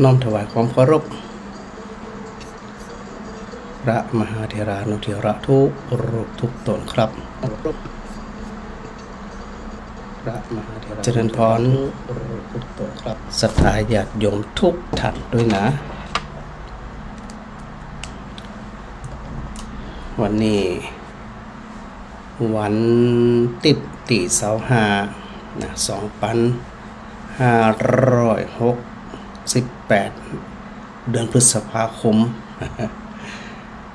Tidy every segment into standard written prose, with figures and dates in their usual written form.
น้อมถวายความเคารพพระมหาเถรานุเถระทุกรูปทุกตนครับพระมหาเถระเจริญพรทุกตนครับศรัทธาญาติโยมทุกท่านด้วยนะวันนี้วันติดตีเสาห้านะ2568 เดือนพฤษภาคม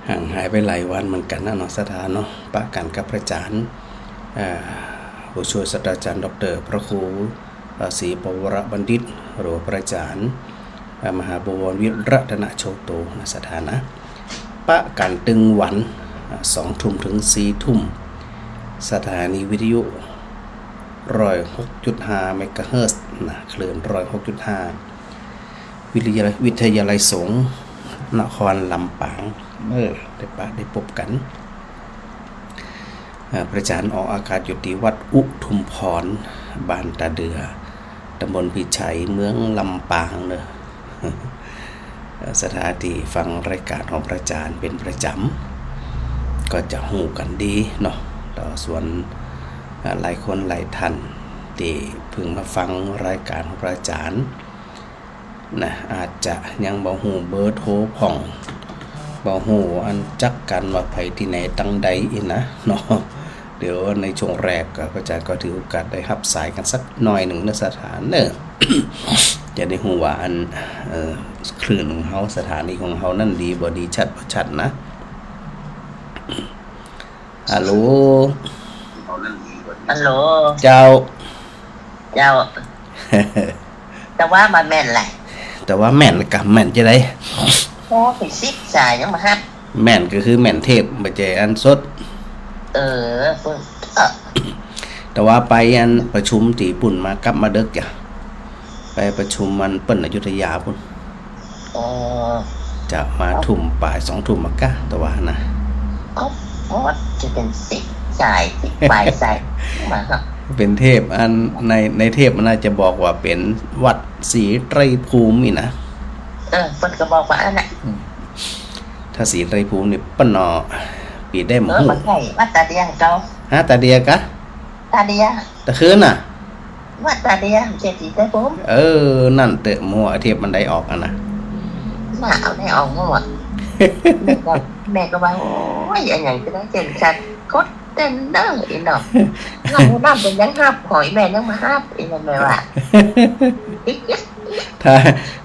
ห่างหายไปหลายวันเหมือนกันนะเนาะสถานเนาะปะกันกับพระอาจารย์ผู้ช่วยศาสตราจารย์ดร.พระครูศรีปวรบัณฑิตหรือพระอาจารย์มหาบวรวิรัตนโชโตนะสถานะปะกันตึงวัน2 ทุ่มถึง4 ทุ่มสถานีวิทยุ106.5 เมกะเฮิรตซ์นะคลื่น106.5 วิทยาลัยสงฆ์นครลำปางได้พบกันพระอาจารย์ออกอากาศอยู่ที่วัดอุทุมพรบ้านตาเดือตำบลพิชัยเมืองลำปางเนอะสถานที่ฟังรายการของพระอาจารย์เป็นประจำก็จะหูกันดีเนาะต่อส่วนหลายคนหลายท่านที่เพิ่งมาฟังรายการของพระอาจารย์นะอาจจะยังบ่หูเบอร์โทรผ่องบ่หูอันจักกันว่าไผที่ไหนตั้งใดอีกนะเนาะเดี๋ยวในช่วงแรกพระอาจารย์ก็ถือโอกาสได้รับสายกันสักหน่อยหนึ่งในสถานเนอะ จะได้หูว่าอันคลื่นของเฮาสถานีของเฮานั่นดีบ่ดีชัดบ่ชัดนะฮัลโหลเจ้า แต่ว่ามันแม่นแหละแต่ว่าแม่นกับแม่นจะได้โอ้ไปซิกสายยังมาฮับแม่นก็คือแม่นเทพบ่ใจอันสดเพิ่นแต่ว่าไปอันประชุมที่ปุ่นมากลับมาดึกจ้ะไปประชุมมันเปิ้นอยุธยาพุ่นจะมาทุ่มปลาย2 ทุ่มมากะแต่ว่านะโอ้จะเป็นซิกสายซิกปลายสายมาครับเป็นเทพอันในเทพมันน่าจะบอกว่าเป็นวัดศรีไตรภูมินี่นะเพิ่นก็บอกว่าอันน่ะถ้าศรีไตรภูมินี่เปิ้นเนาะปีได้หมู่มันใช่วัดตาเดียเก่าตาเดียกะตาเดียตะคืนน่ะวัดตาเดียเจ็ดสีไตรภูมินั่นเตะมัวเทพมันได้ออกอ่ะนะมาเอาได้ออกหมดแม่ก็ว่าโอ้ยอย่างก็ได้เจ็ดชัดกดเต้นเด้ออีเนาะน้ำเป็นยังฮับหอยแม่ยังมาฮับอีนั่นแม่ว่า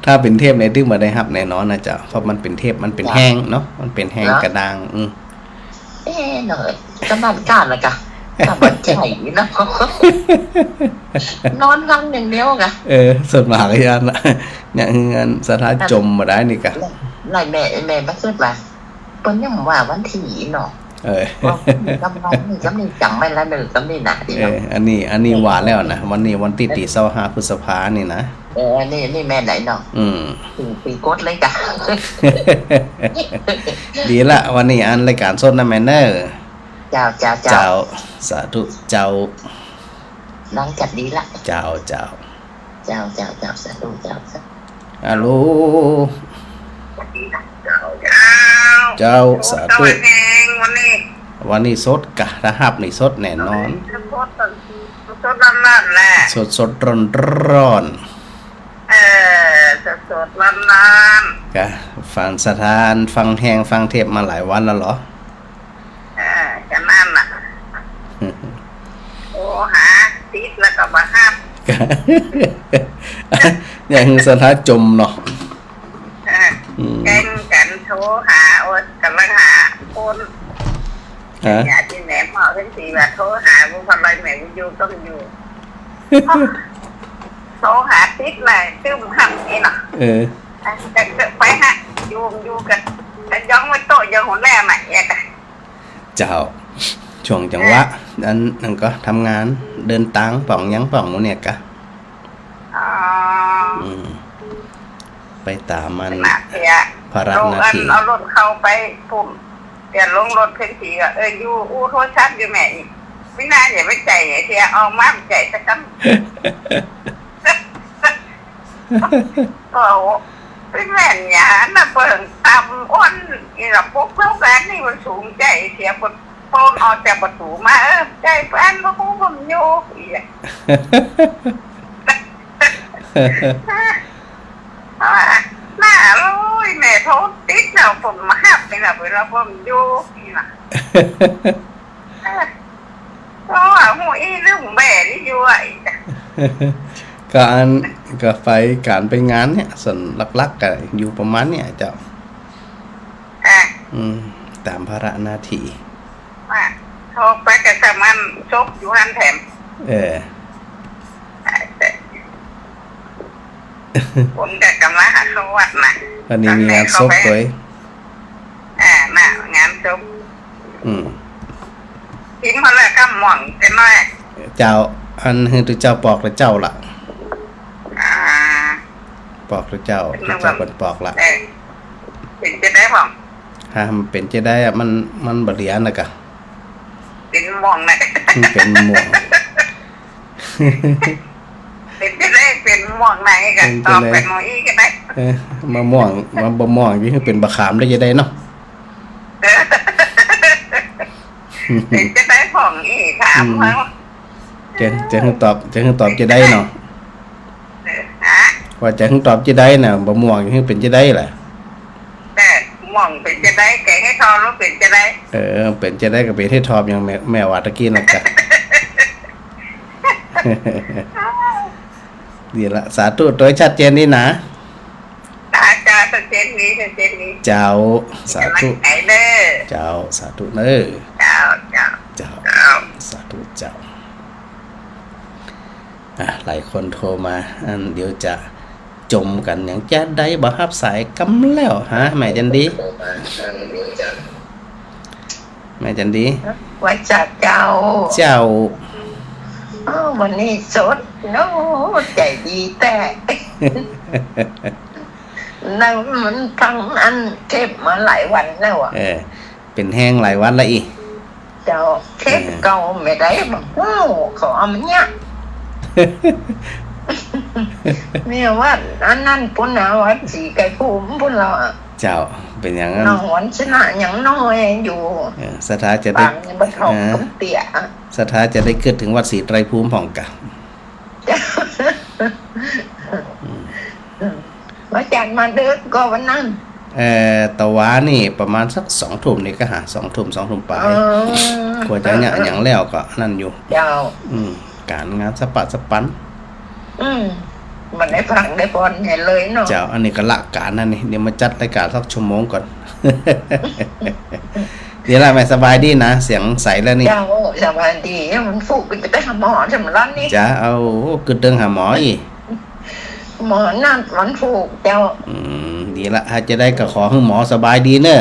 ถ้าเป็นเทพในตึกมาได้ฮับแน่นอนนะจ๊ะเพราะมันเป็นเทพมันเป็นแห้งเนาะมันเป็นแห้งกระด้างหน่อยกำนันก้านเลยกะกำนันใจนะนอนรังอย่างเดียวกะส่วนมากยันนะอย่างเงินสถานจมมาได้นี่กะไรแม่มาคิดว่าเป็นยังว่าวันที่เนาะกำลังจำไม่ละหนึ่งกำนี่นะอันนี้หวานแล้วนะวันนี้วันที่25 พฤษภานี่นะนี่แม่ไหนเนาะปีกดเลยกะดีละวันนี้อันรายการสดนะแม่เนอร์เจ้าสาธุเจ้าน้องจัดดีละเจ้าสาธุเจ้าฮัลโหลเจ้าสาธุวันนี้สดกะระหับนี่สดแน่นอนสดร้อนแหละสดร้อนสดร้อนกะฟังสถานฟังแหงฟังเทพมาหลายวันแล้วเหรอจะนั่นน่ะโอ้หาติดแล้วก็มาห้ามอย่างสถานจมเนาะแกงกันโทรหาโอ้กำลังหาคนอย่าที่แหนมเอาทั้งสี่ว่าโทรหากูทำไรแม่กูอยู่ต้องอยู่โทรหาติดเลยตึ้มหักนี่เนาะจะไปฮะอยู่กันแต่ย้องไว้โต๊ะยังหัวแรกใหม่กันเจ้าช่วงจังหวะนั่นก็ทำงานเดินตังป่องยังป่องมูเนี่ยกะไปตามมันภาระหน้าที่เอารถเข้าไปปุ่มเปลี่ยนลงรถเพิ่นสีก็อยู่อู้โทรศัพท์อยู่แม่อีกไม่น่าอย่าไปใจเสียเอามาใจสักคำก็ เป็นแม่นหยาน่ะเปิ่งตำอ้วนอีหลับพวกเพื่อนแฟนนี่มันสูงใจเสียบนโปนออกจากประตูมาใจแฟนก็คงผมอยู่อีกหน้าลุยแม่โทษติดแล้วผมมาหับนี่แหละเวลาผมอยู่นี่ล่ะเพราะว่าหูอีเรื่องแม่นี่อยู่ไอ้ก็ไปการไปงานเนี่ยส่วนหลักๆก็อยู่ประมาณเนี่ยเจ้าตามภาระหน้าที่โทรไปกับสามันซบอยู่หันแถมผมจะกำลังหาเขาวัดนะวันนี้มีงานซบด้วยน่ะงานซบทิ้งมาแล้วก็หม่องจะน้อยเจ้าอันคือตัวเจ้าปอกหรือเจ้าล่ะปอกหรือเจ้าเป็นปอกละเป็นจะได้หม่องมันเป็นจะได้อะมันบริยานนะกะเป็นหม่องนะเป็นหม่องเป็นจะได้เป็นหม่องไหนกันตอบเป็นหม่องอีกกันได้มาหม่องมาบ่หม่องนี่คือเป็นบะขามได้จะได้เนาะเป็นจะได้หม่องอีกถามเขาจะให้ตอบจะได้เนาะว่าจะให้ตอบจะได้น่ะบ่หม่องคือเป็นจะได้แหละแต่หม่องเป็นจะได้แกให้ทอแล้วเป็นจะได้เป็นจะได้กับเป็นให้ทอบอย่างแม่ว่าตะกี้นั่นจ้ะดีละสาธุโดยชัดเจนนี่นะจ้าชัดเจนนี้เจ้าสาธุเจ้าสาธุเน้อเจ้าสาธุเจ้าหลายคนโทรมาเดี๋ยวจะจมกันอย่างจะได้บ่ฮับสายกำแล้วฮะแม่จันดีว่าจัดเจ้าวันนี้สดโน้ใจดีแต่นั่งมันทั้งอันเก็บมาหลายวันแล้วเป็นแห้งหลายวันแล้วอีเจ้าเก็บเก่าไม่ได้บอกขอมันเนี่ยเนี่ยว่าอันนั้นปุ่นนะวัดสีไก่ภูมิปุ่นเราเจ้าเป็นอย่างนั้นน้องวันชนะอย่างน้อยอยู่สถาจะได้บัดทองกับเตี่ยสถาจะได้เกิดถึงวัดศรีไตรภูมิผ่องกะมาจัดมาเด็กก็วันนั้นตะวานี่ประมาณสัก2 ทุ่มนี่ก็หา2 ทุ่มปลายกว่าจะเนี่ยอย่างแล้วก็นั่นอยู่เจ้าการงานสปะสปันมันได้ฟังได้บอลเห็นเลยเนาะเจ้าอันนี้ก็ละการนั่นนี่เดี๋ยวมาจัดรายการสักชั่วโมงก่อน เดี๋ยวละแม่สบายดีนะเสียงใสแล้วนี่เจ้าสบายดีมันฟูกไปหาหมอใช่ไหมล่ะนี่จ้าเอากึดเดินหาหมออีหมอนั่นมันฟูกเจ้าดีละถ้าจะได้ก็ขอให้หมอสบายดีเนอะ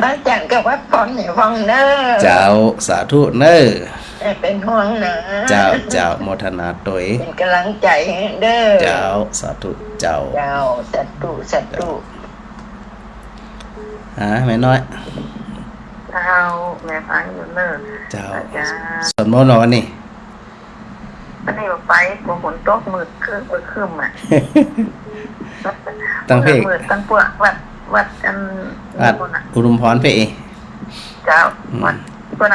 อาจารย์ก็วัดพรให้ฟังเนอะเจ้าสาธุเนอะเป็นห่วงนะเจ้าโมทนาตัวเป็นกำลังใจเด้อเจ้าสาธุเจ้าสาธุแม่น้อยแม่ฟังอยู่เนอะเจ้าสวดมนต์วันนี้อันนี้ไปฝนตกมืดคืมตั้งเพลงตั้งพวกวัดอันอุดมพรเพลเจ้าวัดเพื่อน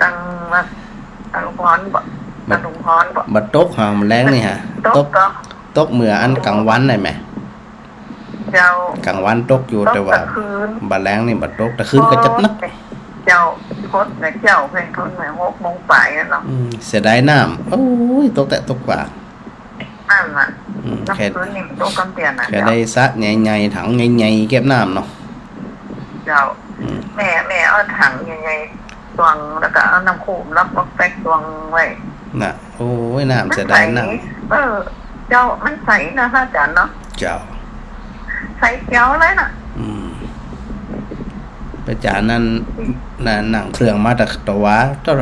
ตั้งวัดตั้งพรบัดตกหอมแรงนี่ฮะตกเมื่ออันกลางวันได้ไหมเจ้ากลางวันตกอยู่แต่ว่าบัดแรงนี่บัดตกแต่คืนก็จัดนักเจ้าโคตรในเจ้าเพ่งทุนแม่6 โมงปลายนั่นเนาะเสียดายน้ำโอ้ยตกแต่ตกกว่าแค่นี้ตกกำเตียนนะแค่ได้ซักใหญ่ๆถังใหญ่ๆเก็บน้ำเนาะเจ้าแม่เอาถังใหญ่ๆตวงแล้วก็เอาน้ำโขมแล้วก็แป๊กตวงไว้น่ะโอ้ยน้ำเสียดายน้ำเจ้ามันใสนะอาจารย์เนาะเจ้าใสเจ้าเลยน่ะอาจารย์นั่นหนังเครื่องมาจากตะวะเจ้า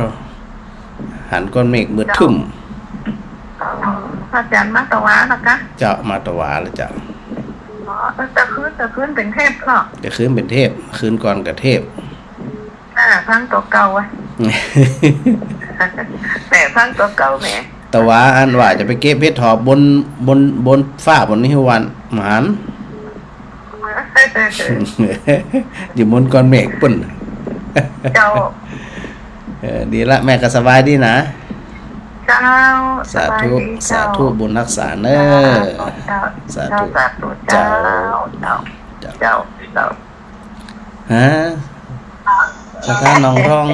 หันก้อนเมฆมืดทึ่มอาจารย์มาตะวะนะคะเจ้ามาตะวะแล้วเจ้าจะคืนเป็นเทพหรอจะคืนเป็นเทพคืนก่อนกับเทพพังตัวเก่าไว้แต่พังตัวเก่าแหมต แต่ว่าอันว่าจะไปเก็บเพชรทอบบนฟ้าบนนี้วันหมาน อยู่บนก้อนเมฆปุ่น เจ้า ดีละแม่ก็สบายดีนะ เจ้า สาธุสาธุบุญรักษาเนอสาธุ สาธุเจ้าเจ้าเจ้าเจ้า ฮะสถานน้องร้อง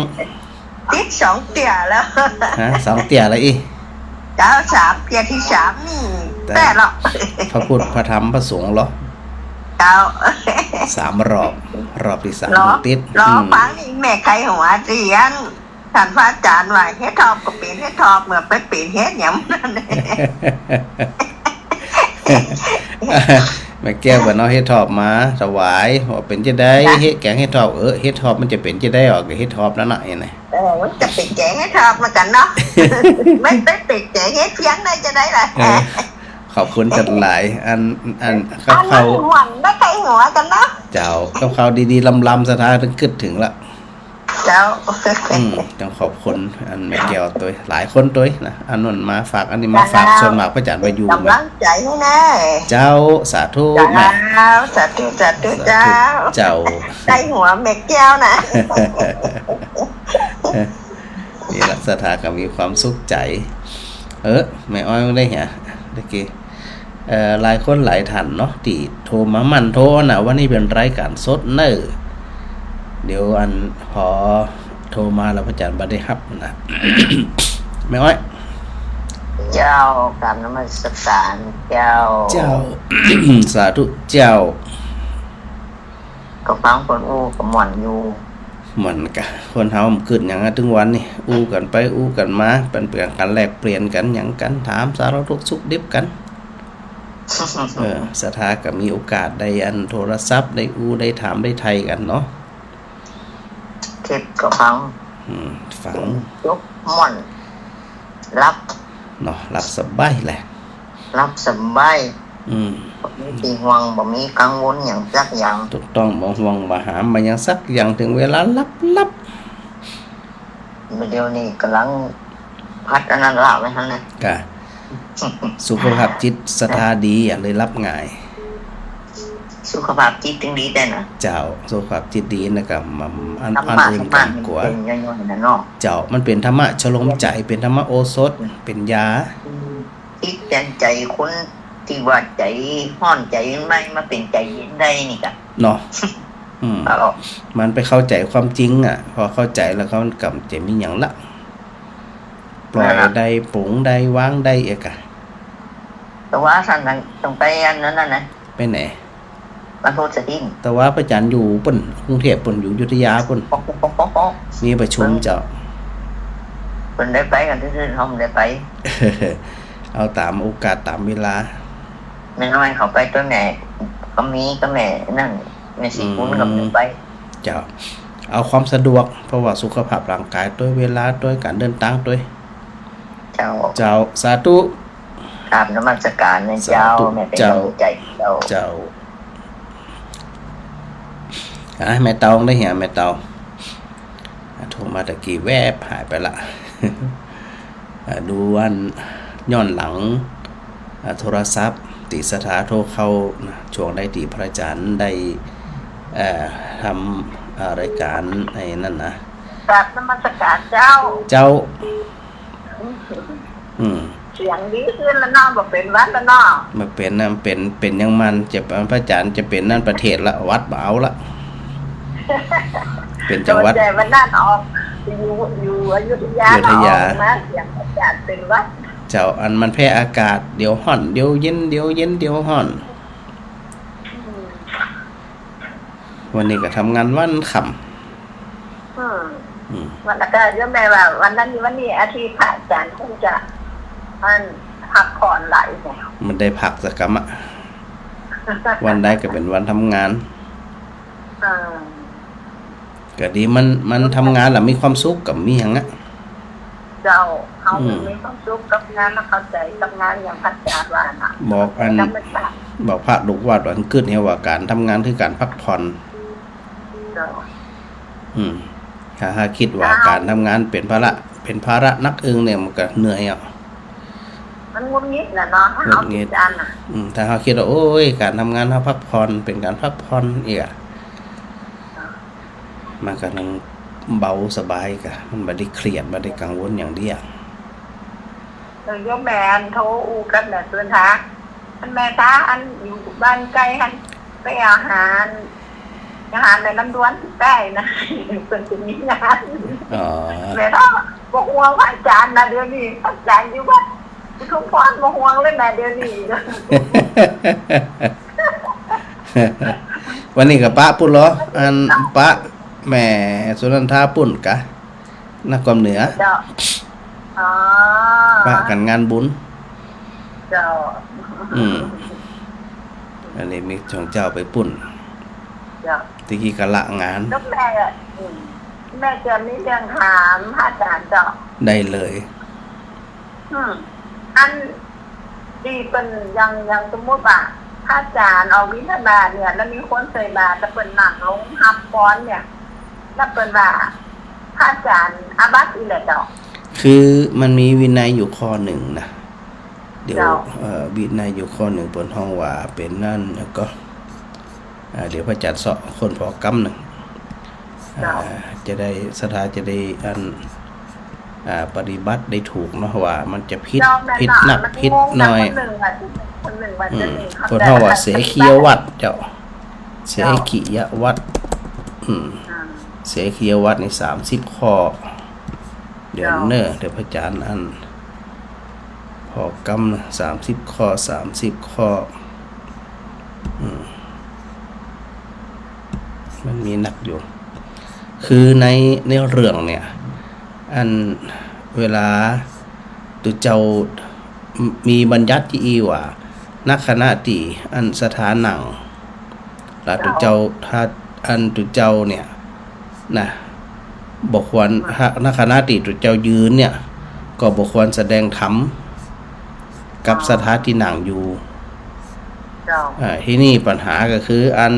ติด2เตี่ยแล้ว ฮะสองเตี่ยอะไรอีก เจ้า3เตี่ยที่3นี่แต่หรอก พระพุทธพระธรรมพระสงฆ์เหรอ เจ้า 3 รอบที่3 รอ ติด ฟังนี่แม่ใครหัวเจียนท่านพระอาจารย์ว่าเฮ็ดทอบก็เป็นเฮ็ดทอบเมื่อไปเป็นเฮ็ดหยังนั่นแหละ แม่แก้วว่าเนาะเฮ็ดทอบมาถวายว่าเป็นจะได้เฮ็ดแกงเฮ็ดทอบเฮ็ดทอบมันจะเป็นจะได้ออกเฮ็ดทอบนั่นน่ะยังไง มันจะเป็นแกงเฮ็ดทอบมากันเนาะ ไม่ได้เป็นแกงเฮ็ดเพียงได้จะได้ล่ะ ขอบคุณจัดหลายอันกั อั บ น เขา นั้นหวังได้ใครหัวกันเนาะ เจ้ากับเขาดีๆลำๆสถานถึงคิดถึงละ เจ้า ต้องขอบคุณอันแม่แก้วตัวหลายคนตัวนะอันนั้นมาฝากอันนี้มาฝากส่วนมากพระอาจารย์ไปอยู่ กำลังใจให้แน่ เจ้าสาธุแม่ เจ้าสาธุสาธุเจ้า เจ้า ได้หัวแม่แก้วนะ นี่ละสถาก็มีความสุขใจแม่อ้อยได้เหี้ยตะกี้หลายคนหลายท่านเนาะที่โทรมามันโทรนะว่านี่เป็นรายการสดเนอเดี๋ยวอันพอโทรมาแล้วพระอาจารย์บ่ได้รับนะ แม่อ้อย เจ้ากราบนมัสการเจ้า สาธุเจ้า ก็ฟังคนอู้ก็หม่อนอยู่ เหมือนกันคนเฮามันขึ้นหยังถึงวันนี่อู้กันไปอู้กันมาเป็นเปลี่ยนกันแลกเปลี่ยนกันหยังกันถามสารทุกข์สุขดิบกัน สถาก็มีโอกาสได้อันโทรศัพท์ได้อู้ได้ถามได้ไทยกันเนาะ เทปก็ฟัง ฟัง ยกหม่อนรับ เนาะรับสบายแหละ รับสบาย บ่มีที่ห่วงบ่มีกังวลหยังสักอย่าง ถูกต้องบ่ห่วงบ่หามมาหยังสักอย่างถึงเวลาลับ เดี๋ยวนี้กำลังพัดอันนั้นล่ะไว้หั่นน่ะ กะสุขภาพจิตศรัทธาดีเลยรับง่าย สุขภาพจิตจึงดีแต่น่ะ เจ้าสุขภาพจิตดีนะครับอัน ธรรมะ อื่น ธรร กั มะ น มัน กว่า เป็นย่อยๆนั่นเนาะ เจ้ามันเป็นธรรมะชโลมใจเป็นธรรมะโอสถเป็นยา จิตใจคนที่ว่าใจร้อนใจไม่มาเป็นใจเย็นได้นี่ก็ เนาะ เอา มันไปเข้าใจความจริงพอเข้าใจแล้วเขากำจะมีหยังละปล่อยได้ปรุงได้วางได้เอกะ แต่ว่าท่านนั้นต้องไปอันนั้นน่ะนะ ไปไหน บรรพตสถิง แต่ว่าพระอาจารย์อยู่ปุ่นกรุงเทพปุ่นอยู่อยุธยาปุ่น ป๊อก มีประชุมเจ้า เพิ่นได้ไปกันซื่อๆเฮาบ่ได้ไป เอาตามโอกาสตามเวลา แม่น้อยเขาไปตัวแม่ก็มีก็แม่นั่นแม่สิคุณก็ไม่ไป เจ้าเอาความสะดวกเพราะว่าสุขภาพร่างกายด้วยเวลาด้วยการเดินทางด้วย เจ้า เจ้าสาธุ กราบนมัสการนะเจ้าแม่เป็นกำลังใจเจ้า เจ้าแม่เตาได้เหี่ยแม่เตาโทรมาตะกี้แวบหายไปละ ดูอันย้อนหลังโทรศัพท์ติสถาโทรเข้าช่วงได้ที่พระอาจารย์ได้ทำรายการในนั่นนะ กราบนมัสการเจ้า เจ้าเสียงดีขึ้นแล้วเนาะบ่เป็นวัดแล้วเนาะ มาเป็นนั่นเป็นยังมันจะพระอาจารย์จะเป็นนั่นประเทศละวัดบ่เอาละ เป็นจังหวัด แต่วันนั้นออกอยู่อยุธยานะเสียงอาจารย์เป็นวัด เจ้าอันมันแพ้อากาศเดี๋ยวร้อนเดี๋ยวเย็นเดี๋ยวเย็นเดี๋ยวร้อน วันนี้ก็ทำงานวันค่ำ วันละก็เยอะแม่ว่าวันนั้นวันนี้อาทิตย์พระอาจารย์คงจะพักผ่อนหลายแนว มันได้พักสักกรรมะ วันใดก็เป็นวันทำงานก็ดีมันทำงานแล้วมีความสุขกับมีอย่างอ่ะ เจ้าเขามีความสุขกับงานแล้วเข้าใจกับงานอย่างพระอาจารย์ว่านะ บอกพระลูกวัดวันขึ้นเนี่ยว่าการทำงานคือการพักผ่อน เจ้า ถ้าคิดว่าการทำงานเป็นภาระนักเนี่ยมันก็เหนื่อยอ่ะ มันงุนงิดน่ะเนาะถ้าเอาจริงจังน่ะ ถ้าเขาคิดว่าโอ้ยการทำงานเขาพักผ่อนเป็นการพักผ่อนอีกอะมันก็นั่งเบาสบายกะมันไม่ได้เครียดไม่ได้กังวลอย่างเดียว โยมแม่อันโทรอูกันแม่ตัวท้าอันแม่ท้าอันอยู่บ้านไกลอันไปอาหารในน้ำด้วนได้นะเป็นสิ่งนี้นะแม่ท้าบอกห่วงพระอาจารย์นะเดี๋ยวนี้พระอาจารย์อยู่บ้านทุกคนบอกห่วงเลยแม่เดี๋ยวนี้ วันนี้กับป้าปุ่นเหรออันป้าแม่สุนันทาปุ่นกะนักความเหนือป้ากันงานบุญอันนี้มีของเจ้าไปปุ่นที่กี้กะละงานแล้วแม่จะมีเรื่องถามพระอาจารย์เจ้าได้เลยอันดีเป็นยังสมมติว่าพระอาจารย์เอาวิทยาบาลเนี่ยแล้วมีคนใส่บาตรแล้วเป็นหนังลงฮับฟ้อนเนี่ยแล้วเป็นว่าพระอาจารย์อาบัติอีแหละเจ้าคือมันมีวินัยอยู่ข้อหนึ่งนะเดี๋ยววินัยอยู่ข้อหนึ่งบนห้องว่าเป็นนั่นแล้วก็เดี๋ยวพระอาจารย์สอนคนพอกำหนึ่งจะได้สถาจะได้อันปฏิบัติได้ถูกเนาะว่ามันจะผิดหนักผิดหน่อยคนห้องว่าเสขียวัดเจ้าเสขียวัดเสขียวัดใน30 ข้อเดี๋ยวเพระอาจารย์อันพอกำ30 ข้อ30 ข้อมันมีหนักอยู่คือในเรื่องเนี่ยอันเวลาตุเจ้ามีบัญญัติที่ว่านักคณะตีอันสถานหนังแล้วตุเจ้าถ้าอันตุเจ้าเนี่ยนะบอกควรนักคณะตีตุเจ้ายืนเนี่ยก็บอกควรแสดงธรรมกับสถานที่หนังอยู่ที่นี่ปัญหาก็คืออัน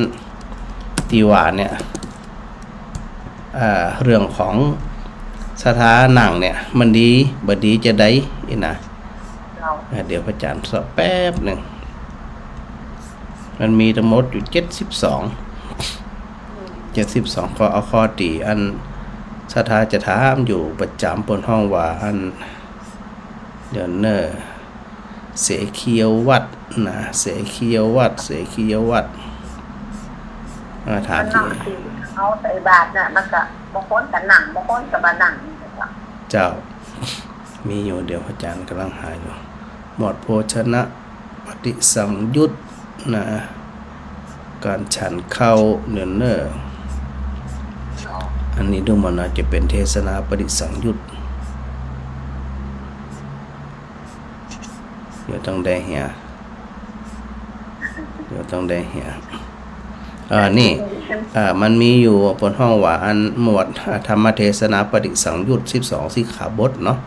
ตีว่าเนี่ยเรื่องของสถานหนังเนี่ยมันดีบดีจะได้นะเดี๋ยวพระอาจารย์สอบแป๊บหนึ่งมันมีทั้งหมดอยู่72ข้อเอาข้อตีอันสถาจะถามอยู่ประจำบนห้องว่าอันเดี๋ยวเสเขียววัดนะเสเขียววัดถามที่เอาใส่บาตรน่ะมันก็บางคนกับหนังบางคนกับบาหนังเจ้ามีอยู่เดี๋ยวอาจารย์กำลังหาอยู่หมวดโภชนะปฏิสังยุตนะการฉันเข้าเนื้ออันนี้ดูมันอาจจะเป็นเทศนาปฏิสังยุตเดี๋ยวต้องได้เหี่ยนี่มันมีอยู่บนห้องว่าอันหมวดธรรมเทศนาปฏิสังยุต12 สิกขาบทเนาะ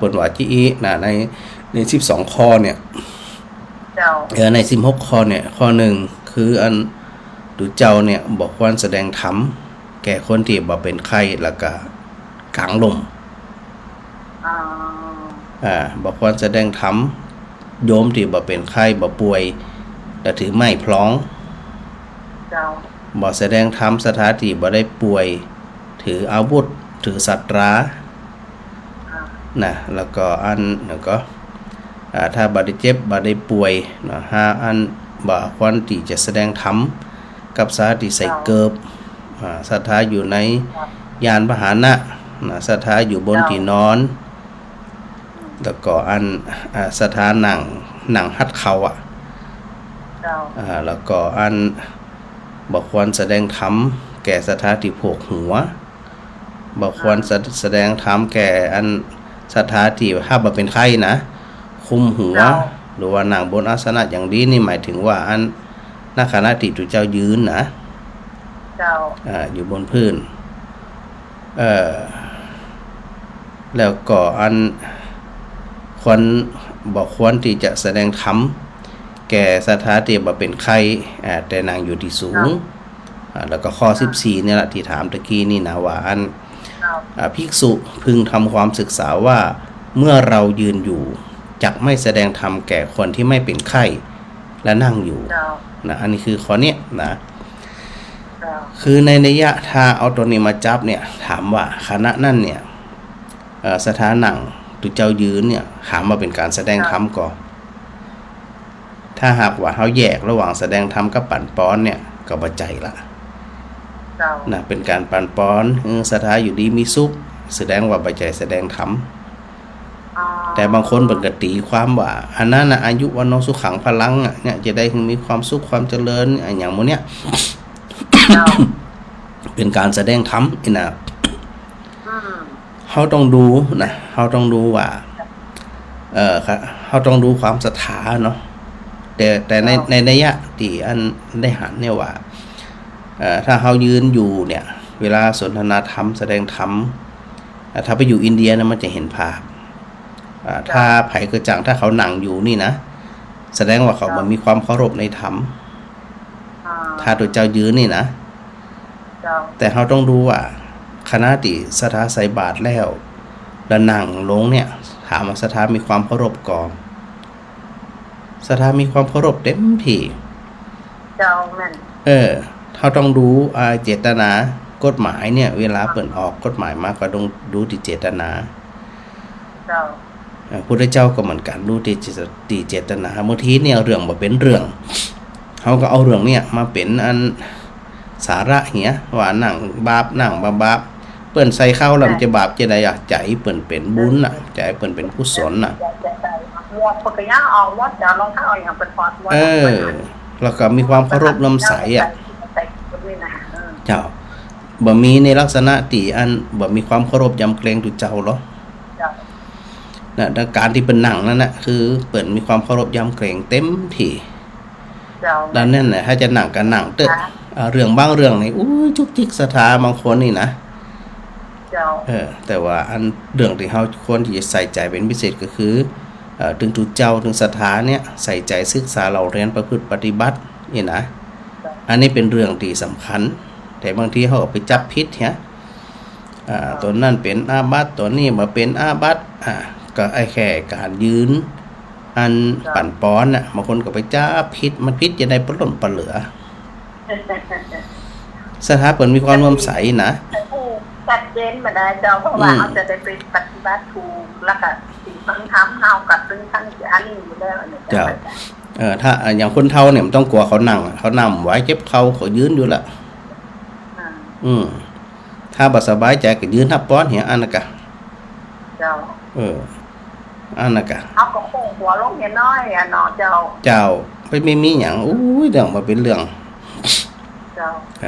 บทว่าจีนะใน12 ข้อเนี่ยใน16 ข้อเนี่ยข้อหนึ่งคืออันดูเจ้าเนี่ยบอกควรแสดงธรรมแก่คนที่บ่เป็นไข้แล้วก็กลางลมบอกควรแสดงธรรมโยมที่บ่เป็นไข้บ่ป่วยแต่ถือไม้พล้องบ่แสดงธรรมสถานที่บ่ได้ป่วยถืออาวุธถือสัตรานะแล้วก็ถ้าบ่ได้เจ็บบ่ได้ป่วยนะอันบ่ควรที่จะแสดงธรรมกับสถานที่ใส่เกิบสถานอยู่ในยานพาหนะสถานอยู่บนที่นอนแล้วก็สถานหนังหัดเข่าแล้วก็บอกควรแสดงธรรมแก่สถานที่โผกหัวบอกควรแสดงธรรมแก่สถานที่ถ้าบ่เป็นไข้นะคุมหัวหรือว่านั่งบนอาสนะอย่างนี้นี่หมายถึงว่านักคณะที่ตุเจ้ายืนนะอยู่บนพื้นแล้วก็ควรที่จะแสดงธรรมแก่สถานที่บ่เป็นไข้แต่นางอยู่ที่สูงแล้วก็ข้อ14เนี่ยแหละที่ถามตะกี้นี่นะว่าภิกษุพึงทำความศึกษาว่า เมื่อเรายืนอยู่จักไม่แสดงธรรมแก่คนที่ไม่เป็นไข้และนั่งอยู่นะอันนี้คือข้อเนี้ยนะคือในนัยยะถ้าเอาตัวนี้มาจับเนี่ยถามว่าคณะนั่นเนี่ยสถานั่งตุเจ้ายืนเนี่ยถามมาเป็นการแสดงธรรมก่อนถ้าหากว่าเขาแยกระหว่างแสดงธรรมกับปั่นป้อนเนี่ยก็บ่ใจละนะเป็นการปั่นป้อนสถาอยู่ดีมีสุขแสดงว่าบ่ใจแสดงธรรมแต่บางคนเปิดกตีความว่าอันนั้นนะอายุวันโนสุขังพลังเนี่ยจะได้มีความสุขความเจริญอย่างโมเนี่ยเป็นการแสดงธรรมนะเขาต้องดูนะเขาต้องดูว่าเขาต้องดูความศรัทธาเนาะแต่ในนัยยะที่อันได้หันเนี่ยว่าถ้าเขายืนอยู่เนี่ยเวลาสนทนาธรรมแสดงธรรมถ้าไปอยู่อินเดียนะมันจะเห็นภาพถ้าไผ่กระจังถ้าเขานั่งอยู่นี่นะแสดงว่าเขามันมีความเคารพในธรรมถ้าตัวเจ้ายืนนี่นะแต่เขาต้องดูว่าคณะติสถาใส่บาตรแล้วนั่งลงเนี่ยถามว่าสถามีความเคารพก่อนสถามีความเคารพเต็มที่เขาต้องดูเจตนากฎหมายเนี่ยเวลาเปิดออกกฎหมายมาก็ต้องดูที่เจตนาพุทธเจ้าก็เหมือนกันดูที่เจตนาบางทีเนี่ยเรื่องบ่เป็นเรื่องเขาก็เอาเรื่องเนี่ยมาเป็นอันสาระเหี้ยว่านั่งบาปนั่งบาปเปิ้นใส่เข้าแล้วมันจะบาปจะได้ใจเปิ้นเป็นบุญน่ะใจเปิ้นเป็นกุศลน่ะแล้วก็มีความเคารพลำใสเจ้าบ่มีในลักษณะที่อันบ่มีความเคารพยำเกรงตุเจ้าหรอนะการที่เป็นหนังนั่นน่ะคือเปิ้นมีความเคารพยำเกรงเต็มที่ดังนั้นน่ะถ้าจะหนังกันหนังเตอะเรื่องบางเรื่องนี่จุกจิกสถาบางคนนี่นะแต่ว่าอันเรื่องที่เฮาควรที่จะใส่ใจเป็นพิเศษก็คือถึงตุเจ้าถึงสถาเนี่ยใส่ใจศึกษาเราเรียนประพฤติปฏิบัตินี่นะอันนี้เป็นเรื่องที่สำคัญแต่บางทีเขาไปจับผิดเนี่ยตัวนั่นเป็นอาบัติตัวนี้มาเป็นอาบัติก็ไอ้แค่การยืนอันปั่นป้อนน่ะบางคนก็ไปจับผิดมันผิดจะได้ปล้นปเหลือสถาเปิดมีความร่วมใสนะชัดเจนมาได้เจ้าเพราะว่าเขาจะได้ไปปฏิบัติถูกแล้วก็สิ่งทั้งทำเฮากับซึ่งทั้งอันนี้อยู่แล้วเนี่ยเจ้าถ้าอย่างคนเฒ่าเนี่ยมันต้องกลัวเขานั่งเขานำไว้เจ็บเขายืนอยู่ละถ้าบ่สบายใจก็ยืนทับป้อนเหียอันน่ะกะเจ้าอันน่ะกะเอาก็โค้งหัวลงเห็นน้อยเนาะเจ้าไปไม่มีหยังเรื่องบ่เป็นเรื่อง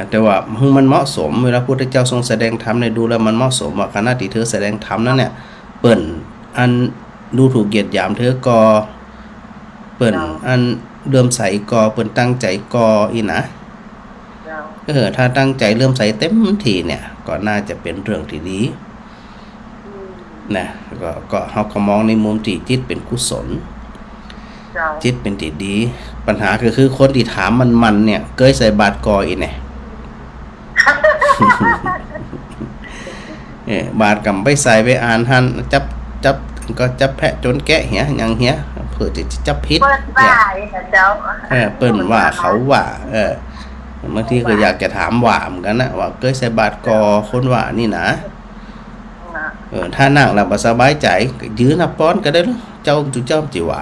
แต่ว่ามันเหมาะสมเวลาพุทธเจ้าทรงแสดงธรรมในดูแล้วมันเหมาะสมว่าคณะที่เธอแสดงธรรมนั้นเนี่ยเปิ้นอันดูถูกเหยียดหยามเธอก็เปิ้นอันเลื่อมใสก็เปิ้นตั้งใจก็อีนะถ้าตั้งใจเลื่อมใสเต็มที่เนี่ยก็น่าจะเป็นเรื่องที่ดีนะก็เฮาก็มองในมุมที่จิตเป็นกุศลจิตเป็นที่ดีปัญหาก็คือคนที่ถามมันเนี่ยเคยใส่บาตรกออีเนี่ยบาตรกำไปใส่ไปอ่านท่านจับก็จับแพะจนแกะเหี้ยอย่างเหี้ยเพื่อจะจับพิษเนี่ยเปิ้นว่าเขาว่าบางทีก็อยากจะถามว่าเหมือนกันนะว่าเคยใส่บาตรกอคนว่านี่นะถ้านั่งแล้วบ่สบายใจก็ยืนนับป้อนก็ได้เจ้าจิว่า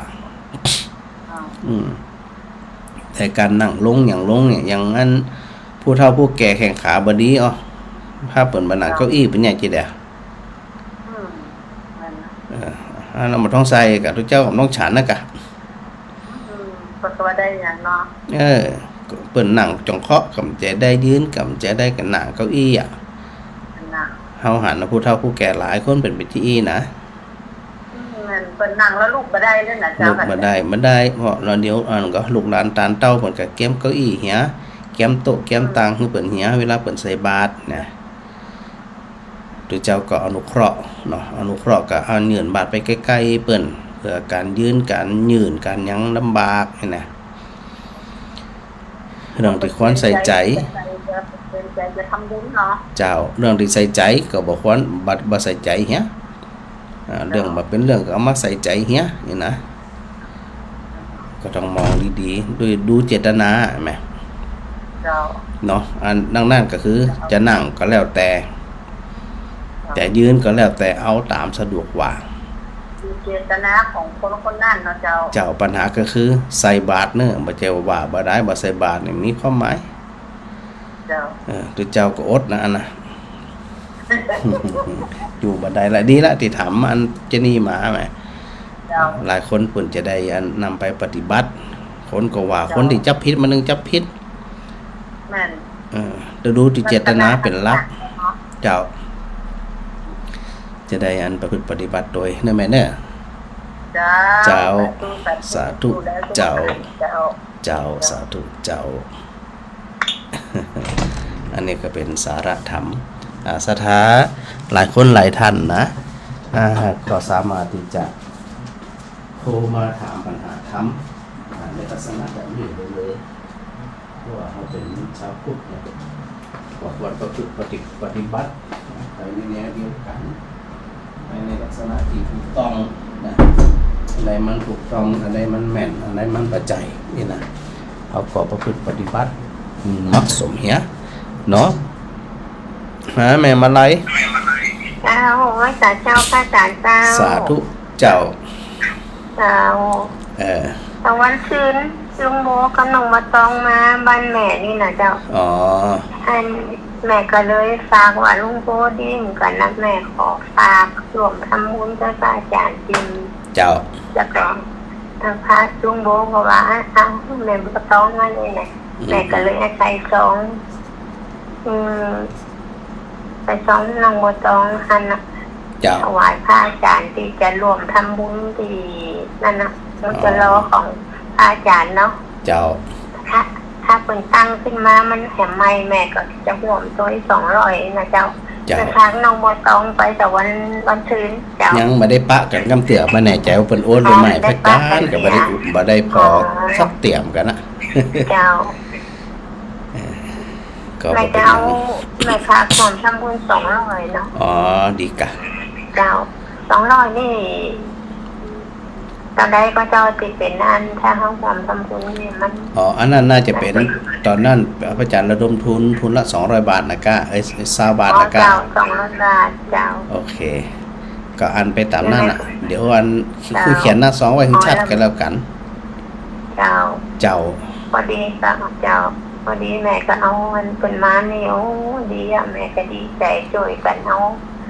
แต่การนั่งลงอย่างลงเนี่ยอย่างนั้นผู้เฒ่าผู้แก่แข่งขาบ่ดีถ้าเปิ่นบ่นั่งเก้าอี้เป็นหยังจิเด้เราบ่ต้องใส่กับทุกเจ้าต้องฉันนะกะก็ว่าได้อย่างเนาะเปิ่นนั่งจงเคาะกำใจได้ยืนกำใจได้กันนั่งเก้าอี้เฮาหันผู้เฒ่าผู้แก่หลายคนเป็นที่นะเปิ้นนั่งแล้วลูกบ่ได้เลยนะเจ้าลูกบ่ได้เพราะเราเดี๋ยวก็ลูกหลานตานเต้าเพิ่นก็เก็บเก้าอี้เหียเก็บโต๊ะเก็บตังคือเปิ้นเหียเวลาเปิ้นใส่บาตรนะพระเจ้าก็อนุเคราะห์เนาะอนุเคราะห์ก็เอายืนบาตรไปใกล้ๆเปิ้นเพื่อการยืนการยืนการหยังลำบากนี่นะเรื่องที่ควรใส่ใจจะทำบุญเนาะเจ้าเรื่องที่ใส่ใจก็บ่ควรบ่ใส่ใจเหีย เรื่องมาเป็นเรื่องก็เอามาใส่ใจเฮียนี่นะก็ต้องมองดีๆด้วยดูเจตนาไหม เจ้า เนาะอันนั่นก็คือจะนั่งก็แล้วแต่ยืนก็แล้วแต่เอาตามสะดวกว่า เจตนาของคนนั่นเนาะเจ้า เจ้าปัญหาก็คือใส่บาตรเนอะบ่เจ้าว่าบ่ได้บ่ใส่บาตรนี่มีความหมาย เจ้า ตัวเจ้าก็อดนะอันน่ะ อยู่บ่ได้ละดีละที่ถามอันจะนี่มาแหม เจ้า หลายคนเพิ่นจะได้อันนำไปปฏิบัติคนก็ว่าคนที่จับผิดมันนึงจับผิด แม่น ดูที่เจตนาเป็นหลักเจ้าจะได้อันประพฤติปฏิบัติโดยนั่นแม่เด้อ เจ้าสาธุเจ้า เจ้าสาธุเจ้า อันนี้ก็เป็นสาระธรรมสถาหลายคนหลายท่านนะก็สามารถที่จะโทรมาถามปัญหาธรรมในลักษณะแบบนี้เลยเพราะว่าเขาเป็นชาวพุทธเนี่ยควรประพฤติปฏิบัติไปในแนวเดียวกันไปในลักษณะที่ถูกต้องนะอะไรมันถูกต้องอะไรมันแม่นอะไรมันประจัยนี่นะเขาก็ประพฤติปฏิบัติเหมาะสมเหี้ยเนาะแม่มาไล่ เจ้าว่าสาเจ้าพระอาจารย์เจ้า สาธุเจ้า เจ้า ตะวันคืนลุงโบกำลังมาตองมาบ้านแม่นี่นะเจ้า อ๋อ อันแม่ก็เลยฝากว่าลุงโบดีเหมือนกันนะแม่ขอฝากรวมทำบุญกับพระอาจารย์จริง เจ้า แล้วก็ทางพระลุงโบก็ว่าอ้าวแม่ก็ต้องมาเลยนะแม่ก็เลยอาศัยไปสองนางโบตองหันนะ เจ้า ถวายพระอาจารย์ที่จะรวมทำบุญที่นั่นนะมันจะรอของพระอาจารย์เนาะ เจ้า ถ้าเป็นตั้งขึ้นมามันแถมไม่แม่ก็จะห่วมตัว200นะเจ้า เจ้า จะทางน้องบัวตองไปแต่วันคืนเจ้า ยังไม่ได้ปะกันกำเตือมาแน่ใจว่าเป็นโอนหรือไม่พระจานก็บ่ได้อุบบ่ได้พอสักเตี่ยมกันนะ เจ้า ก็ แม่ บ่เป็ จะ น เอาแม่ค้าของทำบุญ200เนาะ อ๋อดีกะ เจ้า200นี่ตอนใดก็เจ้าติดเป็นอันถ้าเขาความทำบุญนี่มัน อ๋ออันนั้นน่าจะเป็นตอนนั้นพระอาจารย์ระดมทุนละ200 บาทนะกะ20 บาทนะกะ เจ้า200 บาทเจ้า โอเค ก็อันไปตามนั้นน่ะ เดี๋ยวอันคือเขียนหน้า2ไว้ให้ชัดกันแล้วกัน เจ้า เจ้า พอดีก็เจ้าพอดีแม่ก็เอามันเป็นมานี่โอ้ดีอะแม่ก็ดีใจช่วยกันเอา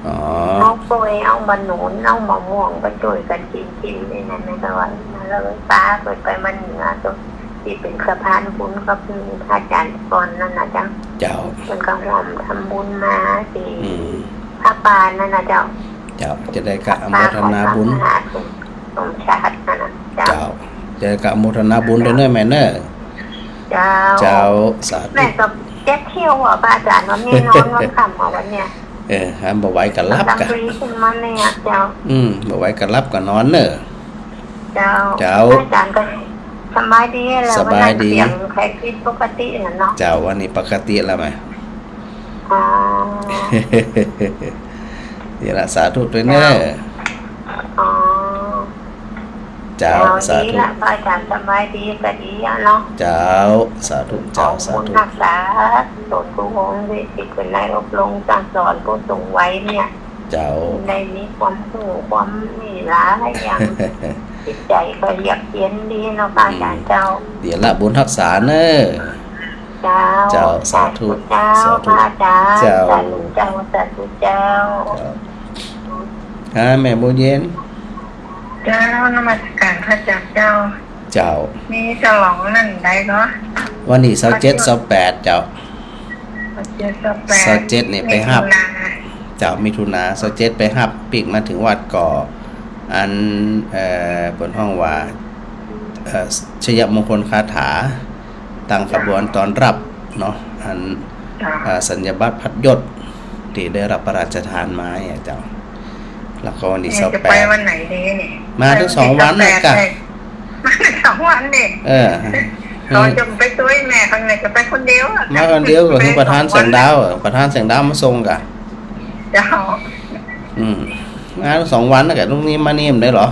อ๋อ เอากล้วยเอาบะหนุนเอามะม่วงก็ช่วยกันกินนี่นะแม่ก็ว่าแล้วป้าเปิดไปมันเหนือตรงที่เป็นสะพานบุญก็คือพระอาจารย์ก่อนนั่นนะจ้ะ เจ้า มันก็ห่วมทำบุญมาที่ อืม พระปานนั่นนะเจ้า เจ้าจะได้กะอนุโมทนาบุญ สมชาตินั่นนะเจ้า เจ้าจะได้กะอนุโมทนาบุญด้วยเนอะแม่เนอะ เจ้า เจ้าสาธุ แม่ก็เจ็บเที่ยวอ่ะพระอาจารย์วันนี้นอนวันค่ำอ่ะวันเนี้ย ห้ามบ่ไหวกันรับ ดัง กะ ปรีขึ้นมาเนี่ยเจ้า บ่ไหวกันรับกันนอนเนอะ เจ้า เจ้า อาจารย์ก็สบายดีแล้ว สบายดี เสียงใครคิดปกติน่ะเนาะ เจ้าวันนี้ปกติแล้วไหม อ๋อ เดี๋ยวละสาธุด้วยเนอะ อ๋อ เจ้าสา ดี ธุ ละพระอาจารย์สบายดีก็ดีอ่ะเนาะ เจ้าสาธุเจ้าสา ขอบคุณ ธุ รักษาส่วนผู้วงที่ติดเป็นนายอบรมสั่งสอนผู้สูงวัยเนี่ย เจ้า ได้มีความรู้ความมีหลายอย่างจิตใจก็เรียบเย็นดีเนาะพระอาจารย์เจ้า เดี๋ยวละบุญรักษาเนอะ เจ้า เจ้าสาธุ เจ้า สาธุ พระอาจารย์ เจ้า สาธุเจ้าสาธุเจ้า แม่โมเย็น เจ้านมัสการพระอาจารย์เจ้า เจ้า มีฉลองนั่นได้เนาะ วันนี้27 28เจ้า 27นี่ไปฮับ เจ้ามิถุนา27ไปฮับปีกมาถึงวัดก่ออันบนห้องว่าชยมงคลคาถาตั้งขบวนตอนรับเนาะอันสัญญบัตรพัดยศที่ได้รับพระราชทานมาเจ้าแล้วก็วันที่ จะไปวันไหนดีเนี่ย มาทั้ง2 วันนะกะ มา2 วันเนี่ย เราจะไปช่วยแม่คนไหนจะไปคนเดียวอะ มาคนเดียวก็คือประธานแสงดาวประธานแสงดาวมาส่งกะ เจ้า งาน2 วันแล้วกับตรงนี้มานี่มได้เหรอ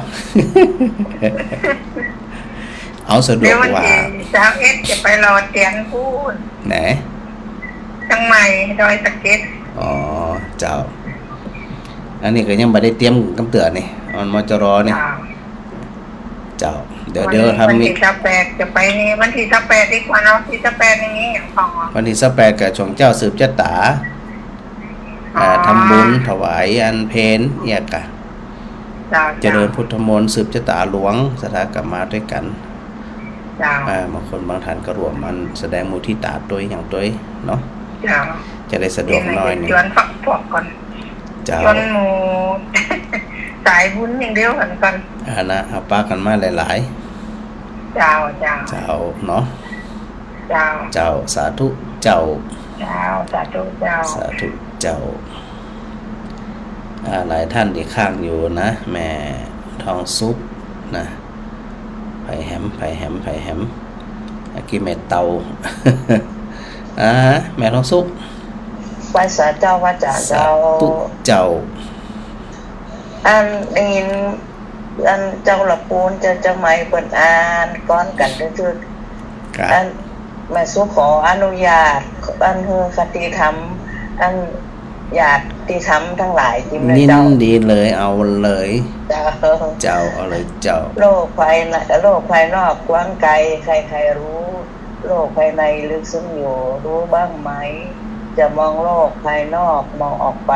เอาสะดว เดี๋ย ก ววัน ว่า ที่21จะไปรอเตียงพูด ไหน จังใหม่ดอยสะเก็ด อ๋อเจ้า อันนี้ก็ยังไม่ได้เตรียมกำเตือนนี่มันมจรนี่ เจ้า เดี๋ยวทำ วัน นี่ ที่18จะไปนี่วันที่18ดีกว่าเนาะที่18อย่างนี้ของ วันที่28กับช่วงเจ้าสืบชะตาทำบุญถวายอันเพนเนี่ยกะ จ้า เจริญพุทธมนต์สืบชะตาหลวงสถากรรมาด้วยกัน จ้า บางคนบางท่านก็รวมมันแสดงมุทิตาตัวอย่างตัวเนาะ จ้า จะได้สะดวกหน่อยหนึง ชวนฝักพวกก่อน เจ้า ชวนหมู่ สายบุญอย่างเดียวกันก่อน นะเอาป้ากันมาหลาย เจ้าจ้า ๆเจ้าเนาะ เจ้า เจ้าสาธุเจ้า เจ้าสาธุเจ้า สาธุเจ้าหลายท่านที่ข้างอยู่นะแม่ทองซุปนะไผ่แหมกี่เม็ดเตา แม่ทองซุป ภาษาเจ้าว่าจ่า สา เจ้า ธุเจ้า อันนี้อันเจ้าละปูนจะไม่เปิดอ่านก้อนกันซื่อ ครั ๆอั บ นมาสู้ขออนุญาตอันคือคติธรรมอันญาติธรรมทั้งหลายจิมเลย ยิน เจ้า ดีเลยเอาเลย เจ้า เจ้าเอาเลยเจ้า โลกภายในโลกภายนอกกว้างไกลใครๆรู้ โลกภายในลึกซึ้งอยู่รู้บ้างไหม จะมองโลกภายนอกมองออกไป